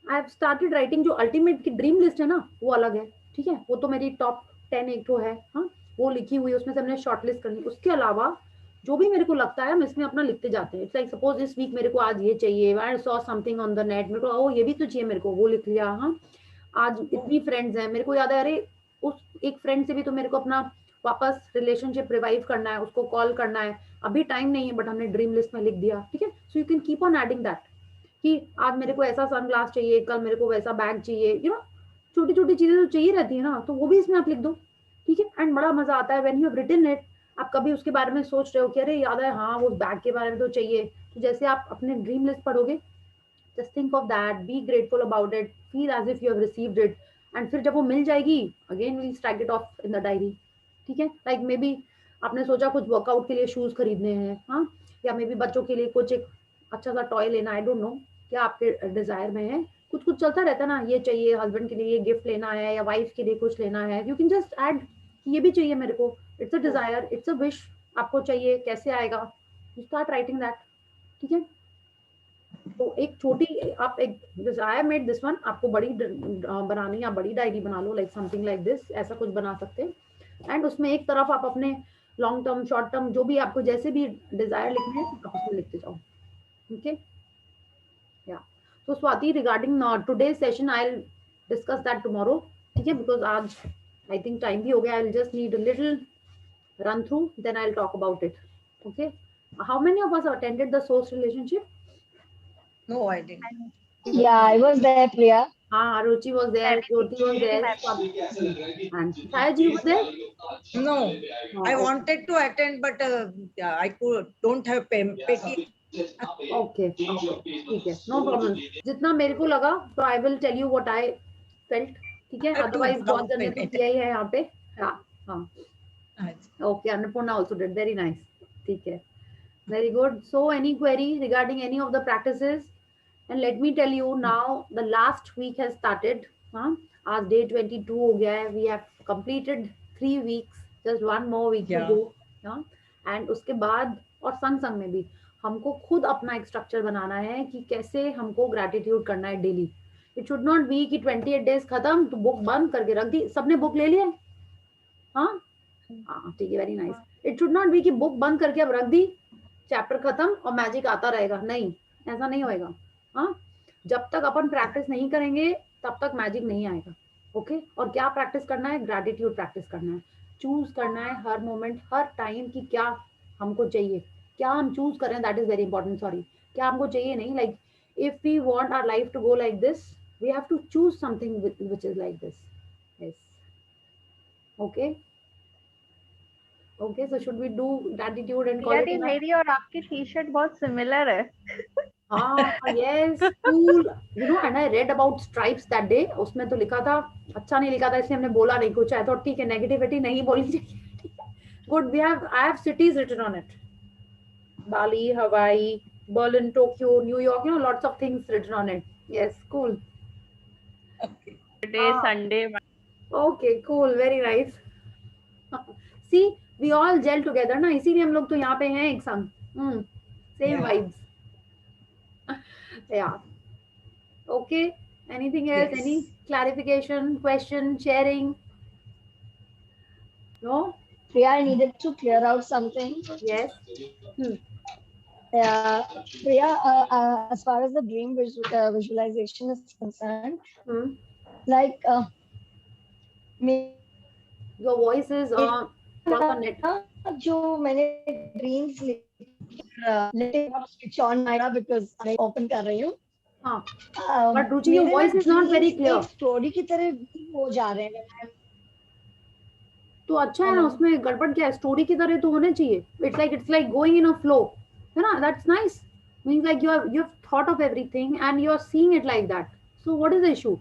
Speaker 2: I have started writing. जो अल्टीमेट की ड्रीम लिस्ट है ना, वो अलग है, ठीक है, वो तो मेरी टॉप 10 एक तो है, हाँ, वो लिखी हुई है, उसमें से हमने शॉर्ट लिस्ट करनी. उसके अलावा जो भी मेरे को लगता है हम इसमें अपना लिखते जाते हैं. इट्स लाइक सपोज इस वीक मेरे को आज ये चाहिए, I saw something on the net, मेरे को ओ ये भी तो चाहिए मेरे को, वो लिख लिया. हाँ, आज इतनी फ्रेंड्स हैं, मेरे को याद है, अरे उस एक फ्रेंड से भी तो मेरे को अपना वापस रिलेशनशिप रिवाइव करना है, उसको कॉल करना है, अभी टाइम नहीं है, बट हमने ड्रीम लिस्ट में लिख दिया, ठीक है. So you can keep on adding that कि आज मेरे को ऐसा सनग्लास चाहिए, कल मेरे को वैसा बैग चाहिए, यू नो, छोटी छोटी चीजें तो चाहिए रहती है ना, तो वो भी इसमें आप लिख दो, ठीक है. एंड बड़ा मजा आता है when you have written it. आप कभी उसके बारे में सोच रहे हो कि अरे याद है, हाँ, वो बैग के बारे में तो चाहिए, तो जैसे आप अपने ड्रीम लिस्ट पढ़ोगे, just think of that, be grateful about it, feel as if you have received it, and फिर जब वो मिल जाएगी, again will strike it off in the diary, ठीक है. लाइक मे बी आपने सोचा कुछ वर्कआउट के लिए शूज खरीदने हैं, हाँ, या मे बी बच्चों के लिए कुछ एक अच्छा सा टॉय लेना, आई डोंट नो क्या आपके डिजायर में है. कुछ कुछ चलता रहता है ना, ये चाहिए, हस्बैंड के लिए ये गिफ्ट लेना है, या वाइफ के लिए कुछ लेना है. यू कैन जस्ट ऐड, ये भी चाहिए मेरे को, it's a desire, it's a wish, आपको चाहिए, कैसे आएगा, यू स्टार्ट राइटिंग दैट, ठीक है. तो एक छोटी, आप एक, I have made this one, आपको बड़ी बनानी, या बड़ी डायरी बना लो, लाइक समथिंग लाइक दिस, ऐसा कुछ बना सकते हैं. एंड उसमें एक तरफ आप अपने लॉन्ग टर्म, शॉर्ट टर्म, जो भी आपको जैसे भी डिजायर लिखने हैं, आप उसमें लिखते जाओ, ओके. या तो Swati, regarding today session, I will discuss that tomorrow, ठीक है, बिकॉज आज आई थिंक टाइम भी हो गया. आई will just need a little run through, then I'll talk about it. Okay, how many of us attended the source relationship?
Speaker 3: No, I didn't.
Speaker 7: Yeah, I was there, Priya.
Speaker 2: Ruchi was there, Jyoti was there, and Sayaji was there.
Speaker 3: No, I wanted to attend, but yeah, I don't have pay
Speaker 2: Okay, ठीक है, no problem. जितना मेरे को लगा, so I will tell you what I felt, ठीक है. Otherwise बहुत जने तो किया ही है यहाँ पे. हाँ. Okay, Annapurna also did. Very nice. ठीक है. Very good. So, any query regarding any of the practices? And let me tell you now, the last week has started. आज day 22 हो गया है. We have completed 3 weeks. Just one more week to go. And उसके बाद और संग में भी हमको खुद अपना एक स्ट्रक्चर बनाना है कि कैसे हमको ग्रेटिट्यूड करना है daily. It should not be कि 28 days खत्म तो बुक बंद करके रख दी. सबने बुक ले लिया? हाँ, ठीक है, very nice. It should not be कि बुक बंद करके अब रख दी, चैप्टर खत्म और मैजिक आता रहेगा. नहीं, ऐसा नहीं होएगा. हाँ, जब तक अपन प्रैक्टिस नहीं करेंगे तब तक मैजिक नहीं आएगा. ओके, और क्या प्रैक्टिस करना है? ग्रेटिट्यूड प्रैक्टिस करना है. चूज करना है हर मोमेंट, हर टाइम कि क्या हमको चाहिए, क्या हम चूज करें. That is very important. Sorry, क्या हमको चाहिए नहीं. Like if we want our life to go like this, we have to choose something which is like this. Yes, okay. Okay, so should we do gratitude and call it a night?
Speaker 5: मेरी और आपकी T-shirt बहुत similar है.
Speaker 2: Yes, cool. You know, and I read about stripes that day. उसमें तो लिखा था, अच्छा नहीं लिखा था, इसलिए हमने बोला नहीं कुछ. I thought ठीक है, नेगेटिविटी नहीं बोलनी चाहिए. Good, I have cities written on it. Bali, Hawaii, Berlin, Tokyo, New York, lots of things written on it. Yes, cool.
Speaker 7: Saturday, Sunday.
Speaker 2: Okay, cool, very nice. See, we all gel together ना, इसीलिए हम लोग तो यहाँ पे हैं एक संग. Same vibes. Yeah. Okay. Anything else?
Speaker 3: Yes.
Speaker 2: Any clarification, question, sharing? No?
Speaker 9: Priya, I needed to clear out something.
Speaker 2: Yes.
Speaker 9: Priya, as far as the dream visualization is concerned, like
Speaker 2: your voice is net.
Speaker 9: जो मैंने dreams switch on my because I open कर रही हूँ.
Speaker 2: But Ruchi, your voice is not very clear.
Speaker 9: Story की तरह हो जा रहे हैं.
Speaker 2: तो अच्छा है ना, उसमें गड़बड़ क्या है? स्टोरी की तरह तो होने चाहिए. It's like going in a flow. है ना? That's nice. Means like you've thought of everything and you're seeing it like that. So what is the issue?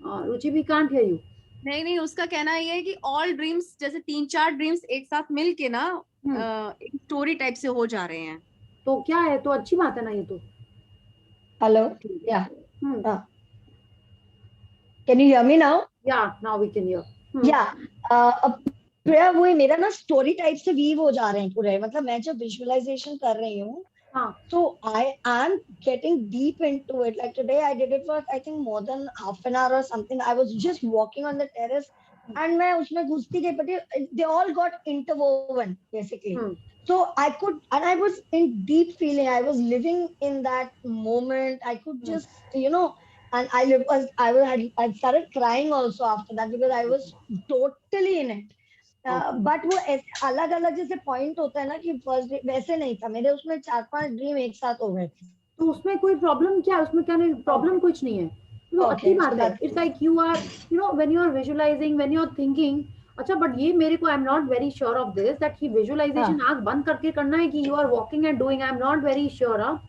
Speaker 2: Ruchi, we can't hear you.
Speaker 5: नहीं, उसका कहना ये है कि ऑल ड्रीम्स जैसे 3-4 dreams एक साथ मिलके ना एक स्टोरी टाइप से हो जा रहे हैं.
Speaker 2: तो क्या है? तो अच्छी बात है ना ये तो.
Speaker 9: Hello. Yeah. Can you hear me now?
Speaker 2: Yeah, now we can hear.
Speaker 9: Yeah. प्रिया वो मेरा ना स्टोरी टाइप से वीव हो जा रहे हैं पूरे. मतलब मैं जब विजुअलाइजेशन कर रही हूँ, so I am getting deep into it. Like today I did it for I think more than half an hour or something. I was just walking on the terrace and मैं उसमें घुसती गई, but they all got interwoven basically. So I could, and I was in deep feeling. I was living in that moment. I could just, and I started crying also after that because I was totally in it. But वो ऐसे अलग अलग जैसे point होता है ना कि first वैसे नहीं था मेरे. उसमें 4-5 ड्रीम एक साथ हो गए थे.
Speaker 2: तो उसमें कोई प्रॉब्लम क्या है? उसमें क्या नहीं, प्रॉब्लम कुछ नहीं है. तो अच्छी बात है. It's like you are when you are visualising, when you are thinking. अच्छा, बट ये मेरे को I am not very sure of this that कि विजुअलाइजेशन आंख बंद करके करना है कि you are walking and doing. I am not very sure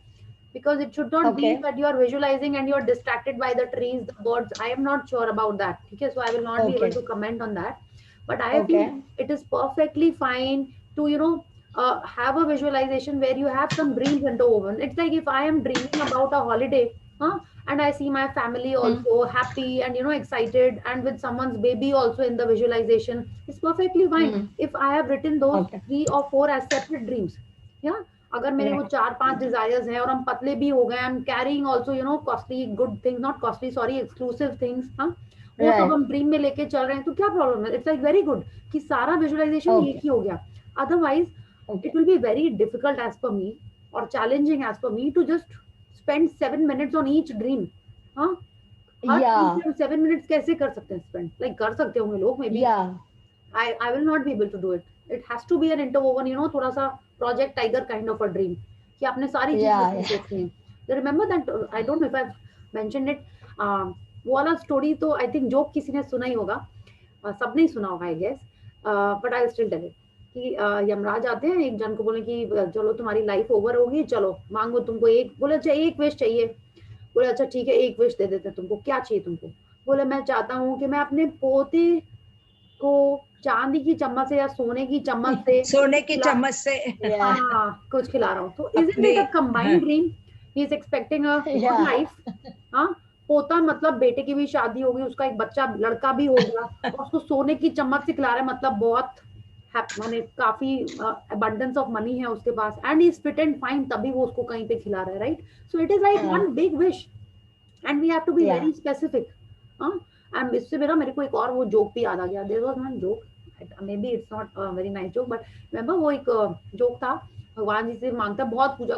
Speaker 2: because it should not be that you are visualizing and you are distracted by the trees, the birds. I am not sure about that. Okay, so I will not be able to comment on that. But I feel it is perfectly fine to have a visualization where you have some dreams interwoven. It's like if I am dreaming about a holiday, and I see my family also happy and excited and with someone's baby also in the visualization, it's perfectly fine. If I have written those 3 or 4 as separate dreams, अगर मेरे वो 4-5 desires हैं और हम पतले भी हो गए, I'm carrying also costly good things, not costly, sorry, exclusive things, वो सब हम ड्रीम में लेके चल रहे हैं, तो क्या प्रॉब्लम है? इट्स लाइक वेरी गुड कि सारा विजुअलाइजेशन एक ही हो गया. Otherwise it will be very difficult as per me और challenging as per me to just spend 7 minutes on each dream. 7 minutes कैसे कर सकते हैं स्पेंड? लाइक कर सकते होंगे लोग may be. I will not be able to do it. It has to be an interwoven, थोड़ा सा project tiger kind of a dream कि आपने सारी चीजें देखनी है. Remember that, I don't know if I mentioned it, वो वाला स्टोरी तो आई थिंक जोक किसी ने सुना ही होगा, सबने ही सुना होगा I guess, but I still tell it कि यमराज आते हैं एक जन को, बोले कि चलो तुम्हारी लाइफ ओवर होगी, चलो मांगो तुमको एक. बोले अच्छा एक विश चाहिए. बोले अच्छा ठीक है एक विश दे देते हैं तुमको. क्या चाहिए तुमको? बोले मैं चाहता हूँ कि मैं अपने पोते को चांदी की चम्मच से या सोने की चम्मच से कुछ खिला रहा हूँ. तो isn't it a combined dream? He is expecting a good life. पोता मतलब बेटे की भी शादी होगी, उसका एक बच्चा लड़का भी होगा और उसको सोने की चम्मच से खिला रहा है, मतलब बहुत माने काफी abundance of money है उसके पास, and he is fit and fine, तभी वो उसको कहीं पे खिला रहा है, right? So it is like one big wish and we have to be very specific. And इससे मेरे को एक और वो जोक भी याद आ गया. There was one joke, maybe it's not a very nice joke, but remember वो एक जोक था, भगवान जी से मांगता है, बहुत पूजा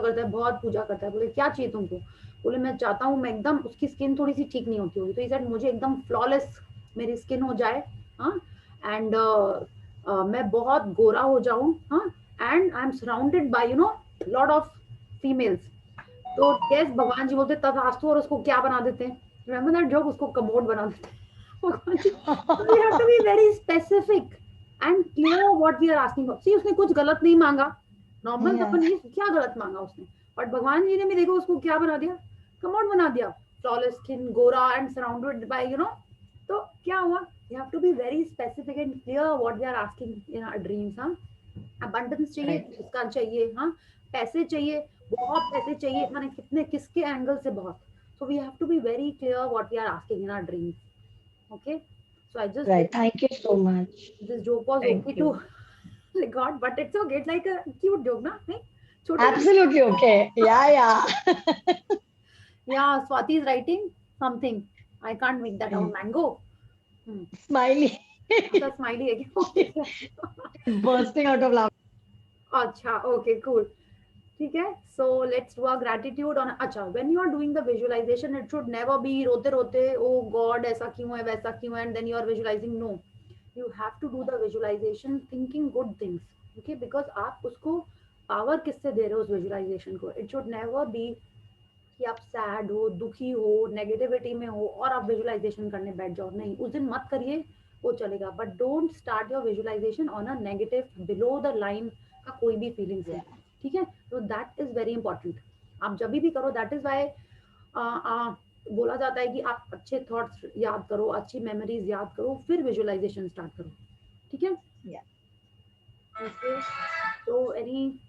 Speaker 2: करता है. बोले क्या चाहिए तुमको? बोले मैं चाहता हूँ मैं एकदम, उसकी स्किन थोड़ी सी ठीक नहीं होती होगी, तो इसे मुझे एकदम फ्लॉलेस मेरी स्किन हो जाए, एंड मैं बहुत गोरा हो जाऊं, and I am surrounded by lot of females. तो यस भगवान जी बोलते तथास्तु, और उसको क्या बना देते हैं? Remember that joke? उसको कमोड बना देते हैं. We have to be very specific and clear what we are asking for. See, उसने कुछ गलत नहीं मांगा, नॉर्मल अपन क्या गलत मांगा उसने, बट भगवान जी ने भी देखो उसको क्या बना दिया, कमोड बना दिया, फ्लॉलेस स्किन, गोरा एंड सराउंडेड बाय तो क्या हुआ? You have to be very specific and clear what we are asking in our dreams. abundance चाहिए, इसका चाहिए, हाँ पैसे चाहिए, बहुत पैसे चाहिए, माने कितने किसके एंगल से बहुत. So we have to be very clear what we are asking in our dreams. Okay, so I just
Speaker 9: Right. Thank you so much.
Speaker 2: this joke was
Speaker 3: Thank
Speaker 2: okay
Speaker 3: you.
Speaker 2: to record, but it's okay. It's like a cute joke, na? नहीं? छोटा
Speaker 9: Absolutely okay. Yeah.
Speaker 2: Yeah, Swati is writing something. I can't make that out. Mango.
Speaker 9: Smiley.
Speaker 2: अच्छा smiley है क्या?
Speaker 9: Bursting out of laughter.
Speaker 2: अच्छा, okay, cool. ठीक है, so let's do a gratitude on. अच्छा, when you are doing the visualization, it should never be रोते रोते, oh God, ऐसा क्यों है, वैसा क्यों है, and then you are visualizing. No, you have to do the visualization thinking good things. Okay, because आप उसको power किससे दे रहे हो उस visualization को. It should never be कि आप sad हो, दुखी हो, negativity में हो और आप visualization करने बैठ जाओ. नहीं, उस दिन मत करिए, वो चलेगा. But don't start your visualization on a negative, below the line का कोई भी feeling से. ठीक है, तो दैट इज वेरी इंपॉर्टेंट. आप जब भी करो, दैट इज वाई बोला जाता है कि आप अच्छे थॉट्स याद करो, अच्छी मेमोरीज याद करो, फिर विजुअलाइजेशन स्टार्ट करो. ठीक है, तो एनी.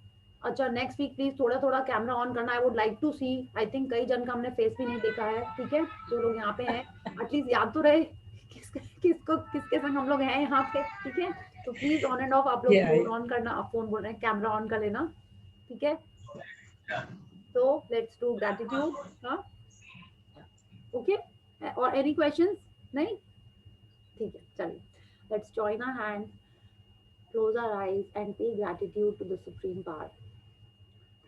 Speaker 2: अच्छा, नेक्स्ट वीक प्लीज थोड़ा थोड़ा कैमरा ऑन करना. I would like to see. I think कई जन का हमने फेस भी नहीं देखा है. ठीक है, जो लोग यहाँ पे हैं, एटलीस्ट याद तो रहे किसके संग हम लोग हैं यहाँ पे. ठीक है, तो प्लीज ऑन एंड ऑफ आप लोग फोन ऑन करना. आप फोन बोल रहे हैं, कैमरा ऑन कर लेना. ठीक है, तो लेट्स डू ग्रैटिट्यूड. हाँ, ओके, और एनी क्वेश्चंस? नहीं, ठीक है, चलिए. Let's join our hand, close our eyes and pay gratitude to the supreme power.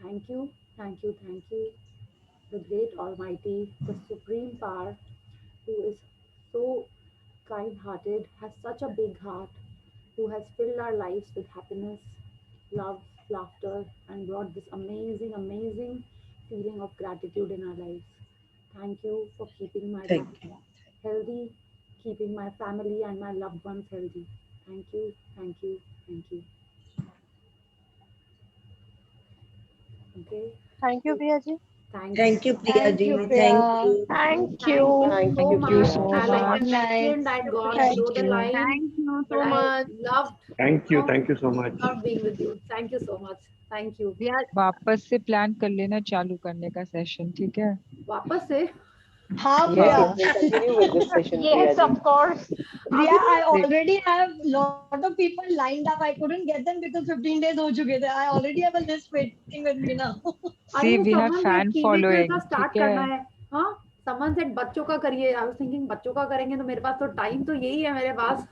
Speaker 2: Thank you, thank you, thank you, the great almighty, the supreme power, who is so kind-hearted, has such a big heart, who has filled our lives with happiness, love, laughter, and brought this amazing, amazing feeling of gratitude in our lives. Thank you for keeping my life healthy, keeping my family and my loved ones healthy. Thank you, thank you, thank you. Okay.
Speaker 1: Thank you, Priya ji.
Speaker 3: Thank you, Priya
Speaker 9: Thank
Speaker 3: ji.
Speaker 9: you,
Speaker 3: Thank
Speaker 9: Priya.
Speaker 3: you.
Speaker 4: Thank
Speaker 2: Thank
Speaker 4: you.
Speaker 2: you so much. Like I
Speaker 9: Good night.
Speaker 2: mentioned, I got
Speaker 9: Thank
Speaker 2: below the
Speaker 9: you.
Speaker 2: line,
Speaker 5: Thank you so
Speaker 2: but I
Speaker 5: much.
Speaker 2: loved.
Speaker 10: Thank you so much.
Speaker 2: Loved being with you. Thank you so much. Thank you.
Speaker 5: We are
Speaker 11: वापस से plan कर लेना चालू करने का session. ठीक है,
Speaker 2: वापस से.
Speaker 9: हाँ Priya.
Speaker 12: We'll continue with this session.
Speaker 4: Yes, of course.
Speaker 9: Priya, I already have lot of people lined up. I couldn't get them because 15 days हो चुके थे. I already have a list waiting with me now.
Speaker 11: see we have fan following.
Speaker 2: Start
Speaker 11: ठीक
Speaker 2: करना
Speaker 11: है,
Speaker 2: है. हाँ, someone said बच्चों का करिए. I was thinking बच्चों का करेंगे तो मेरे पास तो टाइम तो यही है मेरे पास.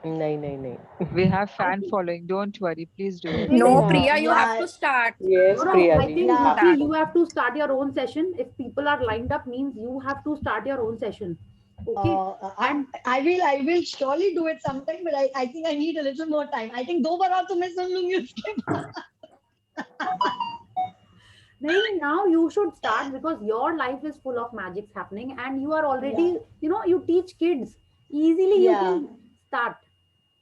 Speaker 12: नहीं.
Speaker 11: we have fan following. Don't worry, please do it.
Speaker 4: No,
Speaker 12: Yeah.
Speaker 4: Priya, you have
Speaker 9: Yeah.
Speaker 4: to start.
Speaker 12: Yes,
Speaker 2: No,
Speaker 12: Priya
Speaker 2: I
Speaker 12: ji.
Speaker 2: think
Speaker 9: Yeah.
Speaker 2: Swati, you have to start your own session. If people are lined up, means you have to start your own session. Okay.
Speaker 9: I will surely do it sometime, but I think I need a little more time. I think 2 बार तो मैं सुन लूंगी उसके बाद.
Speaker 2: नहीं, now you should start because your life is full of magics happening and you are already, you teach kids easily. You
Speaker 9: Yeah.
Speaker 2: can start.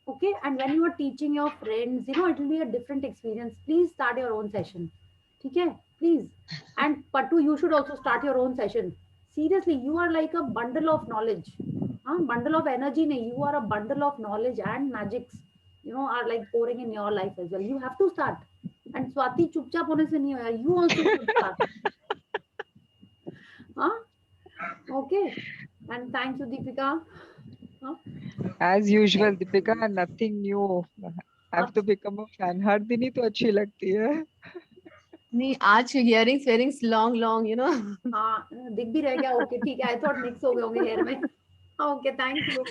Speaker 2: Okay, and when you are teaching your friends, it will be a different experience. Please start your own session. ठीक है, please. And Patu, you should also start your own session. Seriously, you are like a bundle of knowledge. Bundle of energy. नहीं, you are a bundle of knowledge and magics. Are like pouring in your life as well. You have to start. And Swati, चुपचाप होने से नहीं होगा. You also should start. Okay. And thank you, Deepika.
Speaker 11: as usual, Deepika, nothing new. I have to become a fan. हर दिन ही तो अच्छी लगती है.
Speaker 5: नहीं, आज earrings long,
Speaker 2: हाँ, दिख भी रह गया. Okay, ठीक है. I thought mix हो गए होंगे hair में. Okay, thank you.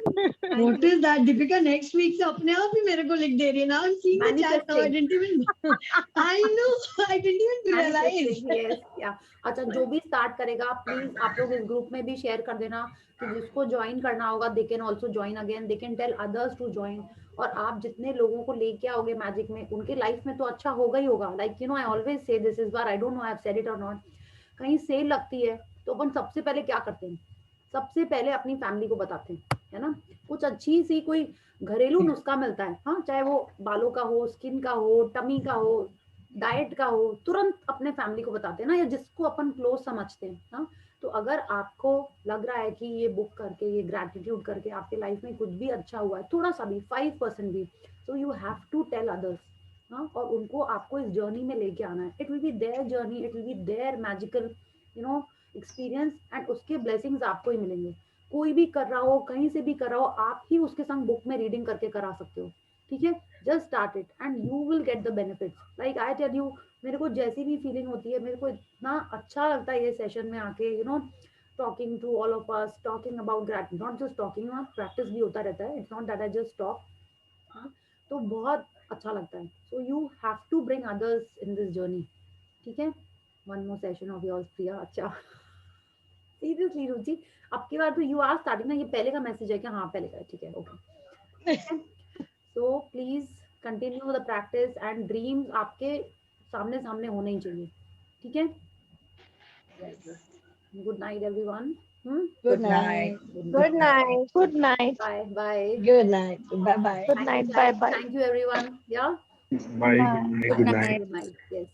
Speaker 9: What is that? Deepika next week से अपने आप ही मेरे को लिख दे रही है. Now I'm seeing the chat now. I didn't even. I know. I didn't even realize.
Speaker 2: Yes, yeah. अच्छा, जो भी स्टार्ट करेगा प्लीज आप लोग इस ग्रुप में भी शेयर कर देना कि जिसको ज्वाइन करना होगा they can also join again. They can tell others to join. और आप जितने लोगों को लेके आओगे मैजिक में, उनके लाइफ में तो अच्छा होगा ही होगा. Like I always say this. इस बार I don't know I have said it और नॉट. कहीं सेल लगती है तो अपन सबसे पहले क्या करते हैं? सबसे पहले अपनी फैमिली को बताते हैं, है ना. कुछ अच्छी सी कोई घरेलू नुस्खा मिलता है, हाँ, चाहे वो बालों का हो, स्किन का हो, टमी का हो, डाइट का हो, तुरंत अपने फैमिली को बताते हैं ना, या जिसको अपन क्लोज समझते हैं. हाँ, तो अगर आपको लग रहा है कि ये बुक करके, ये ग्रैटिट्यूड करके आपके लाइफ में कुछ भी अच्छा हुआ है, थोड़ा सा भी, 5% भी, so you have to tell others. हाँ, और उनको आपको इस जर्नी में लेके आना है. It will be their journey, it will be their magical, you know, experience, and उसके blessings आपको ही मिलेंगे. कोई भी कर रहा हो, कहीं से भी कर रहा हो, आप ही उसके संग बुक में रीडिंग करके करा सकते हो. ठीक है, just start it and you will get the benefits. Like I tell you, मेरे को जैसी भी फीलिंग होती है, मेरे को इतना अच्छा लगता है ये सेशन में आके, you know, talking to all of us, talking about gratitude, not just talking, practice भी होता रहता है. It's not that I just talk. तो बहुत अच्छा लगता है. So you have to bring others in this journey. ठीक है, one more session of yours Priya. अच्छा, सीरियसली रुचि, अब की बार तो यू आर स्टार्टिंग ना, ये पहले का मैसेज है क्या? हाँ, पहले का. ठीक है, okay. So please continue the practice and dreams आपके सामने सामने होने ही चाहिए. ठीक है. Good night everyone.
Speaker 9: Good night.
Speaker 5: Good night. Good night.
Speaker 2: Bye bye.
Speaker 9: Good night. Bye bye.
Speaker 5: Good night. Bye bye.
Speaker 2: Thank you everyone. Yeah.
Speaker 10: Bye. Good night.
Speaker 2: Good night. Yes.